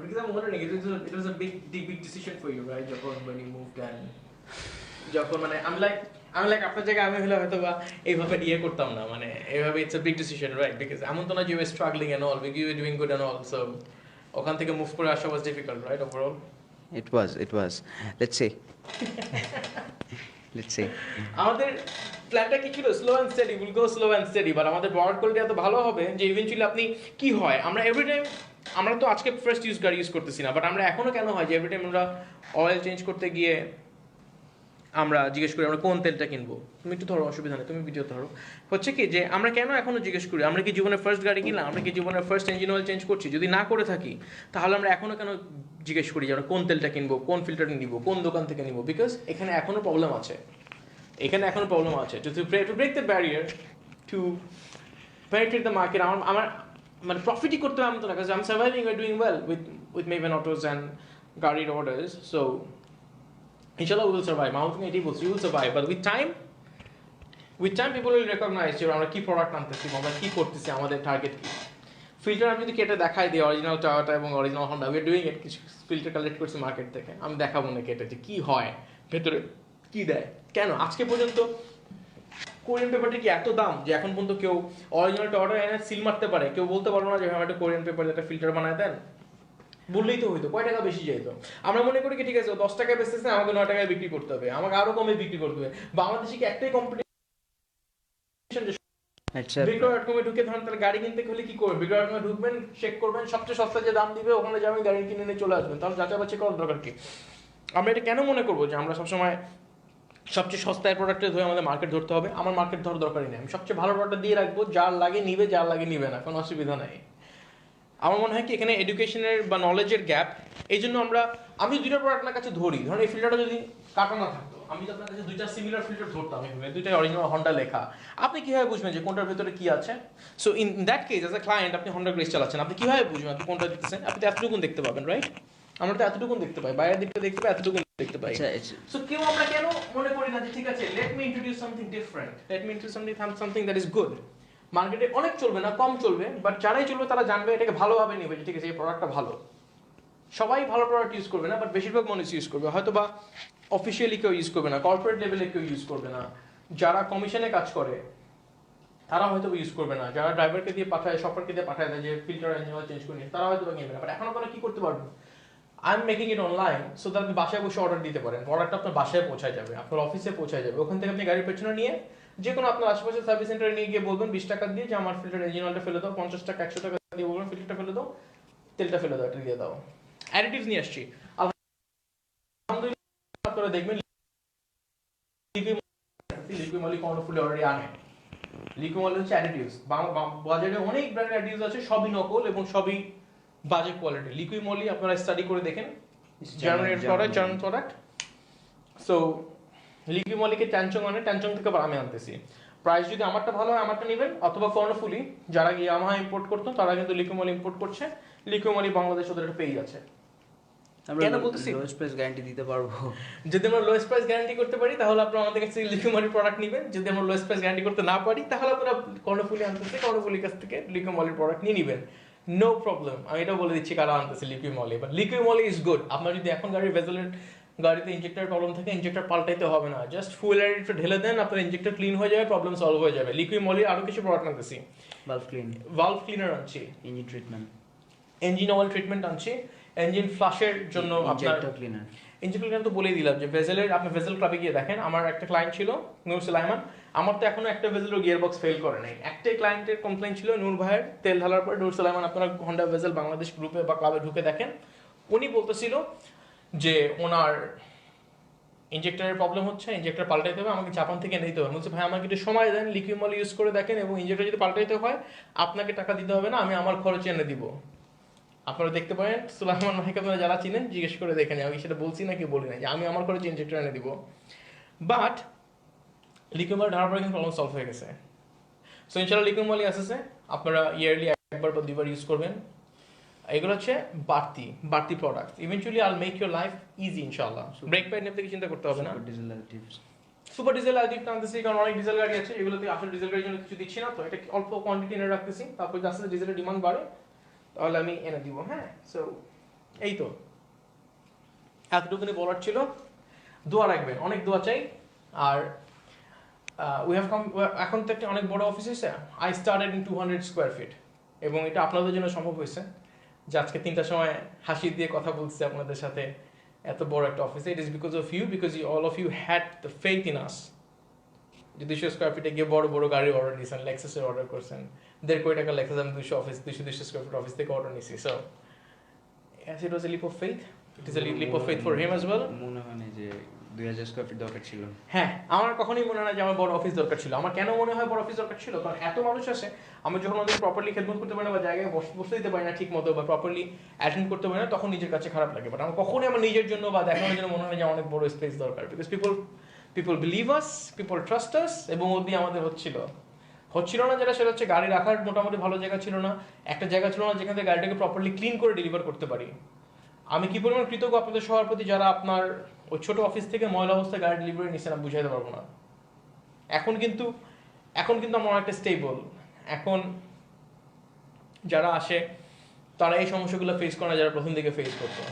because I'm wondering, it was a big decision for you, right? When you moved and যখন মানে আমি লাইক আপনার জায়গায় আমি হলে হয়তো বা এইভাবে ইয়ে করতাম না মানে এইভাবে it's a big decision right because এমন তো না যে you are struggling and all you are doing good and all so ওখান থেকে মুভ করে আসা was difficult right overall It was. Let's see. Let's see. আমাদের প্ল্যানটা কি ছিল slow and steady will go slow and steady but আমাদের product quality এত ভালো হবে যে ইভেন্চুয়ালি আপনি কি হয় আমরা এভরি টাইম আমরা তো আজকে ফার্স্ট গাড়ি ইউজ করতেছি না বাট আমরা এখনো কেন হয় যে এভরি টাইম আমরা অয়েল চেঞ্জ করতে গিয়ে আমরা জিজ্ঞেস করি আমরা কোন তেলটা কিনবো তুমি একটু ধরো অসুবিধা নেই তুমি ভিডিও ধরো হচ্ছে কি যে আমরা কেন এখনো জিজ্ঞেস করি আমরা কি জীবনের ফার্স্ট গাড়ি কিনলাম আমরা কি জীবনের ফার্স্ট ইঞ্জিন অয়েল চেঞ্জ করছি যদি না করে থাকি তাহলে আমরা এখনো কেন জিজ্ঞেস করি যে আমরা কোন তেলটা কিনবো কোন ফিল্টারটা নিব কোন দোকান থেকে নিব বিকজ এখানে এখনো প্রবলেম আছে to break the barrier to penetrate the market আমার মানে প্রফিটই করতে হবে আমি তো না কারণ I am surviving we are doing well with Maven Autos and গাড়ির orders so Inshallah, we will survive. Mountain 80 books, we will survive. But with time, people will recognize যে আমরা কি প্রোডাক্ট আনতেছি আমরা কি করতেছি আমাদের টার্গেট কি ফিল্টার আমি যদি কেটে দেখাই দিই অরিজিনাল টয়োটা এবং original Honda we are doing it কিছু ফিল্টার কালেক্ট করছি মার্কেট থেকে আমি দেখাবো না কেটে যে কি হয় ভেতরে কি দেয় কেন আজকে পর্যন্ত কোরিয়ান পেপারটা কি এত দাম যে এখন পর্যন্ত কেউ অরিজিনাল টয়োটা এনে সিল মারতে পারে কেউ বলতে পারবো না যে আমার একটা কোরিয়ান পেপার একটা ফিল্টার বানায় দেন বললেই তো হইতো কয় টাকা বেশি যাইতো আমরা মনে করি কি ঠিক আছে 10 টাকায় বেচতেছে আমাকে 9 টাকায় বিক্রি করতে হবে আমাকে আরো কমে বিক্রি করতে হবে বাংলাদেশে কি একটাই কম্পিটিশন আচ্ছা বিক্রয়.com এ ঢুকে ধরেন তাহলে গাড়ি কিনতে হলে কি করবেন বিক্রয়.com এ ঢুকবেন চেক করবেন সবচেয়ে সস্তা যে দাম দিবে ওখানে যাবেন গাড়ি কিনে নিয়ে চলে আসবেন তাহলে যাচাই বাছাই করার দরকার কি আমরা এটা কেন মনে করবো যে আমরা সবসময় সবচেয়ে সস্তায় প্রোডাক্টে ধরে আমাদের মার্কেট ধরতে হবে আমার মার্কেট ধরার দরকারই নেই আমি সবচেয়ে ভালো প্রোডাক্ট দিয়ে রাখবো যার লাগে নিবে যার লাগে নিবে না কোনো অসুবিধা নাই আমার মনে হয় কি এখানে এডুকেশনের বা নলেজের গ্যাপ এই জন্য আমি দুইটা প্রোডাক্ট আপনার কাছে ধরি ধরুন এই ফিল্টারটা যদি কাটা না থাকতো আমি যদি আপনার কাছে দুইটা সিমিলার ফিল্টার ধরতাম এভাবে দুইটাই অরিজিনাল হন্ডা লেখা আপনি কিভাবে বুঝবেন যে কোনটার ভেতরে কি আছে so in that case as a client আপনি হন্ডা গ্রেস চালাচ্ছেন আপনি কিভাবে বুঝবেন আপনি কোনটা দিতেছেন আপনি তো এতটুকুন দেখতে পাবেন রাইট আমরা তো এতটুকুন দেখতে পাই বাইরের দিকটা দেখতে পাই এতটুকুন দেখতে পাই সো কেউ আমরা কেন মনে করি না যে ঠিক আছে let me introduce something different let me introduce something that is good মার্কেটে অনেক চলবে না কম চলবে বাট যারাই চলবে তারা জানবে এটাকে ভালোভাবে নেবে যে ঠিক আছে এই প্রোডাক্টটা ভালো সবাই ভালো প্রোডাক্ট ইউজ করবে না বাট বেশিরভাগ মানুষ ইউজ করবে হয়তো বা অফিসিয়ালি কেউ ইউজ করবে না কর্পোরেট লেভেলে কেউ ইউজ করবে না যারা কমিশনে কাজ করে তারা হয়তো ইউজ করবে না যারা ড্রাইভারকে দিয়ে পাঠায় শপারকে দিয়ে পাঠায় দেয় যে ফিল্টার ইঞ্জিন চেঞ্জ করে নিয়ে তারা হয়তো কিনবে না বাট এখন আপনারা কি করতে পারবেন I am making it online so that আপনি বাসায় বসে অর্ডার দিতে পারেন প্রোডাক্টটা আপনার বাসায় পৌঁছায় যাবে আপনার অফিসে পৌঁছায় যাবে ওখান থেকে আপনি গাড়ির পেছনে নিয়ে যে কোনো আপনার আশেপাশে সার্ভিস সেন্টারে নিয়ে গিয়ে বলবেন 20 টাকা দিয়ে যে আমার ফিল্টার ইঞ্জিন অয়েলটা ফেলে দাও 50 টাকা 100 টাকা দিয়ে বলবেন ফিল্টারটা ফেলে দাও তেলটা ফেলে দাও এটা দিয়ে দাও অ্যাডিটিভস নিয়ে আসছি আলহামদুলিল্লাহ আপনারা দেখবেন লিকুইমলি কর্নফুলি অলরেডি আনে লিকুইমলি হচ্ছে অ্যাডিটিভস বাজারে অনেক ব্র্যান্ডের অ্যাডিটিভস আছে সবই নকল এবং সবই বাজে কোয়ালিটি লিকুইমলি আপনারা স্টাডি করে দেখেন জার্মানির প্রোডাক্ট সো লিকুইমলিকে ট্যানচং থেকে আবার আমি আনতেছি প্রাইস যদি আমারটা ভালো হয় আমারটা নেবেন অথবা কর্নফুলি যারা ইয়ামাহা ইম্পোর্ট করতো তারা কিন্তু লিকুইমলি ইম্পোর্ট করছে লিকুইমলি বাংলাদেশ ওদের একটা পেজ আছে কেন বলতেছি লোয়েস্ট প্রাইস গ্যারান্টি দিতে পারবো যদি আমরা লোয়েস্ট প্রাইস গ্যারান্টি করতে পারি তাহলে আপনারা আমাদের কাছে লিকুইমলি প্রোডাক্ট নেবেন যদি আমরা লোয়েস্ট প্রাইস গ্যারান্টি করতে না পারি তাহলে আপনারা কর্নফুলি আনতেছে কর্নফুলির কাছ থেকে লিকুইমলির প্রোডাক্ট নিয়ে নেবেন নো প্রবলেম আমি এটা বলে দিচ্ছি কারা আনতেছে লিকুইমলি বাট লিকুইমলি ইজ গুড আপনার যদি এখন গাড়িতে ইনজেক্টর প্রবলেম থাকে ইনজেক্টর পাল্টাইতে হবে না জাস্ট ফুয়েল অ্যাডিটিভ ঢেলে দেন আপনার ইনজেক্টর ক্লিন হয়ে যাবে প্রবলেম সলভ হয়ে যাবে লিকুইমলি আরো কিছু প্রোডাক্ট আনতেছি ভালভ ক্লিনার আনছি ইঞ্জিন অয়েল ট্রিটমেন্ট আনছি ইঞ্জিন ফ্লাশের জন্য আপনার ইঞ্জেক্টর ক্লিনার তো বলেই দিলাম যে আপনি ভেসেল ক্লাবে গিয়ে দেখেন আমার একটা ক্লায়েন্ট ছিল নূর সুলাইমান আমার তো এখনো একটা ভেসেলের গিয়ার বক্স ফেল করে নাই একটাই ক্লায়েন্টের কমপ্লেইন ছিল নূর ভাইয়ের তেল ঢালার পর নূর সুলাইমান আপনারা হন্ডা ভেসেল বাংলাদেশ গ্রুপে বা ক্লাবে ঢুকে দেখেন উনি বলতেছিল যে ওনার ইনজেক্টরের প্রবলেম হচ্ছে ইনজেক্টর পাল্টাইতে হবে আমাকে জাপান থেকে নিতে হবে বলছে ভাই আমাকে একটু সময় দেন লিকুইমল ইউজ করে দেখেন এবং ইনজেক্টর যদি পাল্টাইতে হয় আপনাকে টাকা দিতে হবে না আমি আমার খরচে এনে দিব আপনারা দেখতে পারেন সুলাইমান ভাইকে আপনারা যারা চিনেন জিজ্ঞেস করে দেখেন আমি সেটা বলছি নাকি বলি না যে আমি আমার খরচে ইনজেক্টর এনে দিব বাট লিকুইমল ঢালার পরে কিন্তু প্রবলেম সলভ হয়ে গেছে সো ইনশাআল্লাহ লিকুইমলই আসছে আপনারা ইয়ারলি একবার বা দুইবার ইউজ করবেন এগুলো হচ্ছে বাড়তি প্রোডাক্ট ইভেন্চুয়ালি আইল মেক ইউর লাইফ ইজি ইনশাআল্লাহ ব্রেক প্যাড নিয়ে চিন্তা করতে হবে না সুপার ডিজেল অ্যাডিটিভ আনতেছি কারণ অনেক ডিজেল গাড়ি আছে এগুলোতে আসলে ডিজেল গাড়ির জন্য কিছু দিচ্ছি না তো এটা অল্প কোয়ান্টিটি এনে রাখতেছি তারপর যদি আস্তে ডিজেলের ডিমান্ড বাড়ে তাহলে আমি এনে দিব হ্যাঁ সো এই তো এতটুকুনি বলার ছিল। দোয়া রাখবেন, অনেক দোয়া চাই। আর উই হ্যাভ কাম, এখন তো একটা অনেক বড় অফিস হয়েছে। I started in 200 square feet, এবং এটা আপনাদের জন্য সম্ভব হয়েছে যে আজকে 3টার সময় হাসি দিয়ে কথা বলছি আপনাদের সাথে এত বড় একটা অফিসে। It is because of you, because you all of you had the faith in us. যে 200 স্কোয়ার ফিটে গিয়ে বড় বড় গাড়ি অর্ডার দিয়েছেন, লেক্সাসের অর্ডার করছেন, 1.5 কোটি টাকা লেক্সাস আমি 200 স্কোয়ার ফিট অফিস থেকে অর্ডার নিছি। So yes, it was a leap of faith. It is a leap of faith for him as well. মনে হয় না যে 2000 স্কয়ার ফিট দরকার ছিল। হ্যাঁ, আমার কখনোই মনে হয় না যে আমার বড় অফিস দরকার ছিল। আমার কেন মনে হয় বড় অফিস দরকার ছিল, কারণ এত মানুষ আসে, আমি যখন ওদের প্রপারলি খেদমত করতে পারি না, বা জায়গায় বসতে দিতে পারি না ঠিক মতো, বা প্রপারলি অ্যাটেন্ড করতে পারি না, তখন নিজের কাছে খারাপ লাগে। বাট আমার কখনোই আমার নিজের জন্য বা দেখানোর জন্য মনে হয় যে অনেক বড় স্পেস দরকার। Because people believe us, people trust us, এবং ওদি আমাদের হচ্ছিল না যেটা, সেটা হচ্ছে গাড়ি রাখার মোটামুটি ভালো জায়গা ছিল না, একটা জায়গা ছিল না যেখান থেকে গাড়িটাকে প্রপারলি ক্লিন করে ডেলিভার করতে পারি। আমি কি পরিমাণ কৃতজ্ঞ আপনাদের সবার প্রতি, যারা আপনার ওই ছোট অফিস থেকে ময়লা অবস্থায় গাড়ি ডেলিভারি নিচ্ছেন, আমি বুঝাইতে পারবো না। এখন কিন্তু আমরা অনেকটা স্টেবল। এখন যারা আসে তারা এই সমস্যাগুলো ফেস করে না, যারা প্রথম দিকে ফেস করতো।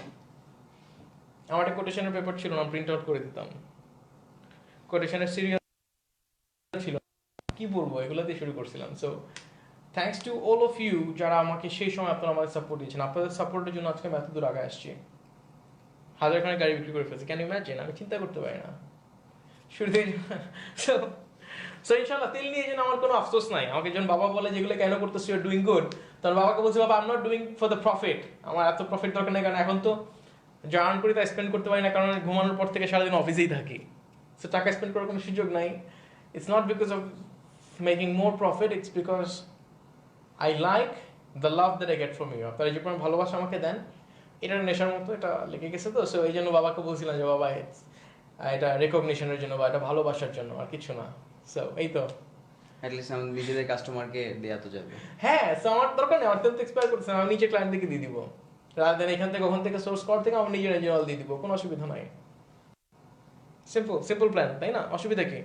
আমার একটা কোটেশনের পেপার ছিল না, প্রিন্ট আউট করে দিতাম। কোটেশনের সিরিয়াল ছিল, কি বলবো, এগুলো দিয়ে শুরু করছিলাম। So thanks to all of you, যারা আমাকে সেই সময় আপনারা আমাদের সাপোর্ট দিয়েছেন। আপনাদের সাপোর্টের জন্য আজকে আমি এত দূর আগে আসছি। 1000 খানে গাড়ি বিক্রি করে ফেলছি, ক্যান ইউ ইমাজিন? আমি চিন্তা করতে পারি না শুরুতেই। সো ইনশাআল্লাহ তেল নিয়ে যেন আমার কোনো আফসোস নাই। আমাকে যখন বাবা বলে যেগুলো কেন করতেছো, ইউ আর ডুইং গুড, তখন বাবাকে বলছি, বাবা I am not doing for the profit. আমার এত প্রফিট দরকার নেই, কারণ এখন তো যা আর্ন করি তা স্পেন্ড করতে পারি না, কারণ ঘুমানোর পর থেকে সারাদিন অফিসেই থাকি। সো টাকা স্পেন্ড করার কোনো সুযোগ নাই। It's not because of making more profit, it's because I like the love that I get from you. আপনারা যে পরিমাণ ভালোবাসা আমাকে দেন, এটা নেশার মতো, এটা লেগে গেছে। তো সো এই জন্য বাবাকে বলছিলাম যে বাবা এটা রেকগনিশনের জন্য বা এটা ভালোবাসার জন্য, আর কিছু না। সো এই তো অ্যাটলিস্ট আমাদের নিজেদের কাস্টমারকে দেয়া তো যাবে। হ্যাঁ, সো আমার দরকার নেই, আমার তেল তো এক্সপায়ার করছে, আমি নিজে ক্লায়েন্টদেরকে দিয়ে দিব। রাত দেন এখান থেকে ওখান থেকে সোর্স কর থেকে আমার নিজের এঞ্জিন অয়েল দিয়ে দিব, কোনো অসুবিধা নাই। সিম্পল প্ল্যান, তাই না? অসুবিধা কি?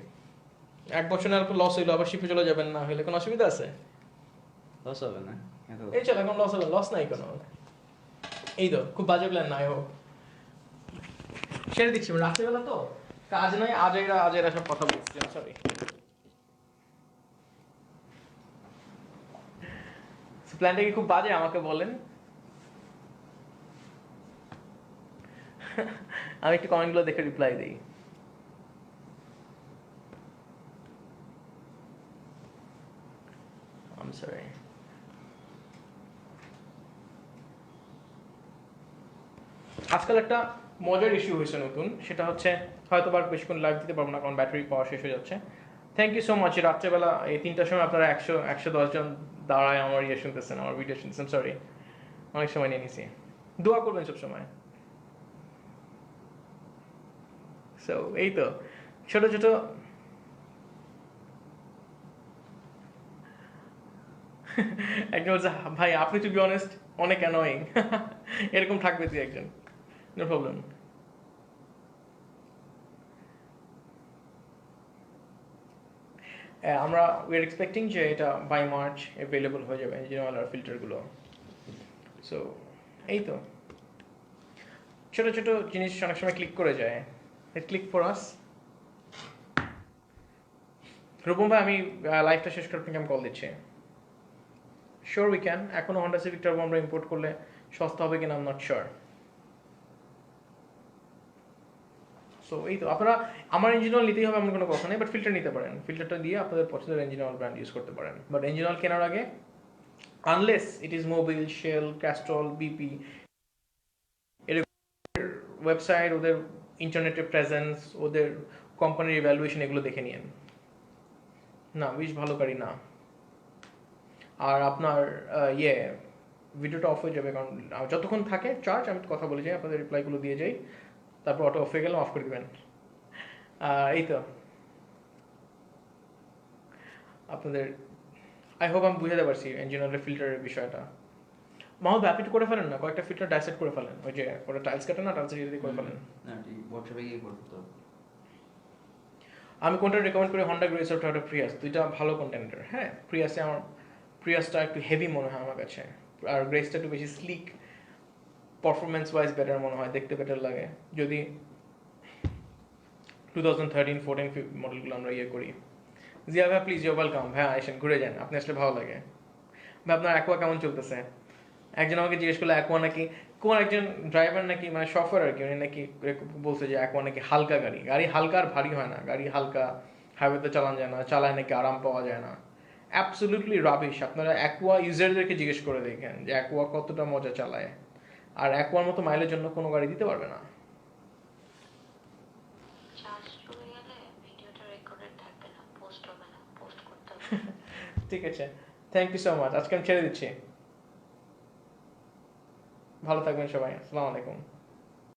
1 বছর আর লস হইলো, আবার শিপে চলে যাবেন, না হইলে কোনো অসুবিধা আছে? লস হবে না। এই চল, এখন লস হবে, লস নাই কোনো। এই তো খুব বাজে প্ল্যান নাই হোক, ছেড়ে দিচ্ছি। রাত্রিবেলা তো কাজ নাই, আজেরা সব কথা বলছি, সরি। প্ল্যানটা কি খুব বাজে আমাকে বলেন। আমি একটু কমেন্টগুলো দেখে রিপ্লাই দিই। I'm sorry. আজকাল একটা মজার ইস্যু হয়েছে নতুন, সেটা হচ্ছে হয়তো আর বেশিক্ষণ লাইভ দিতে পারবো না, কারণ ব্যাটারি পাওয়ার শেষ হয়ে যাচ্ছে। Thank you so much. রাত্রেবেলা এই 3টার সময় আপনারা 110 জন দাঁড়ায় আমার শুনতেছেন, আমার ভিডিও শুনতেছেন। সরি, অনেক সময় নিয়ে নিছি। দোয়া করবেন সব সময়। সো এই তো ছোট ছোট একজন বলছে, ভাই আপনি টু বি অনেস্ট অনেক অ্যানোয়িং। এরকম থাকবে তুই একজন, নো প্রবলেম। আমরা উই আর এক্সপেক্টিং যে এটা বাই মার্চ অ্যাভেলেবল হয়ে যাবে ইঞ্জিন অয়েল আর ফিল্টারগুলো। সো এই তো ছোট ছোট জিনিস অনেক সময় ক্লিক করে যায়। Click for us. রূপম ভাই, আমি লাইভটা শেষ করে আপনাকে আমি কল দিচ্ছি। Sure we can. এখনো হন্ডা সিভিক টার্বো আমরা ইম্পোর্ট করলে সস্তা হবে কিনা I am not sure. So এই তো আপনারা আমার ইঞ্জিন অয়েল নিতেই হবে এমন কোনো কথা নেই, বাট ফিল্টার নিতে পারেন। ফিল্টারটা দিয়ে আপনাদের পছন্দের ইঞ্জিন অয়েল ব্র্যান্ড ইউজ করতে পারেন। বাট ইঞ্জিন অয়েল কেনার আগে, unless it is Mobil, Shell, Castrol, BP, এর ওয়েবসাইট, ওদের ইন্টারনেটের প্রেজেন্স, ওদের কোম্পানির ইভ্যালুয়েশন, এগুলো দেখে নিন। না, উইশ ভালো গাড়ি না। আর আপনার ভিডিওটা অফ হয়ে যাবে, কারণ যতক্ষণ থাকে চার্জ আমি কথা বলে যাই, আপনাদের রিপ্লাইগুলো দিয়ে যাই, তারপর অটো অফ হয়ে গেলে অফ করে দেবেন। এই তো আপনাদের আই হোপ আমি বুঝাতে পারছি ইঞ্জিন অয়েলের ফিল্টারের বিষয়টা। মাহবুব আপনি একটু করে ফেলেন না, কয়েকটা ফিল্টার ডাইসেট করে ফেলেন, ওই যে ওটা টাইলস কাটে না, টাইলস দিয়ে করে ফেলেন। ওয়ার্কশপে গিয়ে করতে হবে। আমি কোনটা রেকমেন্ড করি, হন্ডা গ্রেস আর টয়োটা প্রিয়াস, দুইটা ভালো কন্টেন্টার। হ্যাঁ, প্রিয়াসটা একটু হেভি মনে হয় আমার কাছে, আর গ্রেসটা একটু বেশি স্লিক, পারফরমেন্স ওয়াইজ বেটার মনে হয়, দেখতে বেটার লাগে যদি 2013-14 মডেলগুলো আমরা ইয়ে করি। জিয়া ভাই প্লিজ ইউ ওয়েলকাম, ভাই আসেন ঘুরে যান, আপনি আসলে ভালো লাগে। ভাই আপনার অ্যাকোয়া কেমন চলতেছে? একজন আমাকে জিজ্ঞেস করলো অ্যাকোয়া নাকি, কোন একজন ড্রাইভার নাকি মানে শফার আর কি, উনি নাকি বলছে যে অ্যাকোয়া নাকি হালকা গাড়ি, গাড়ি হালকা আর ভারী হয় না, গাড়ি হালকা, হাইওয়েতে চালানো যায় না, চালায় নাকি আরাম পাওয়া যায় না। Absolutely rubbish. আপনারা অ্যাকোয়া ইউজারদেরকে জিজ্ঞেস করে দেখেন যে অ্যাকোয়া কতটা মজা চালায়, আর অ্যাকোয়ার মতো মাইলের জন্য কোনো গাড়ি দিতে পারবে না। ঠিক আছে, থ্যাংক ইউ সো মাচ, আজকে আমি ছেড়ে দিচ্ছি। ভালো থাকবেন সবাই, আসসালামু আলাইকুম।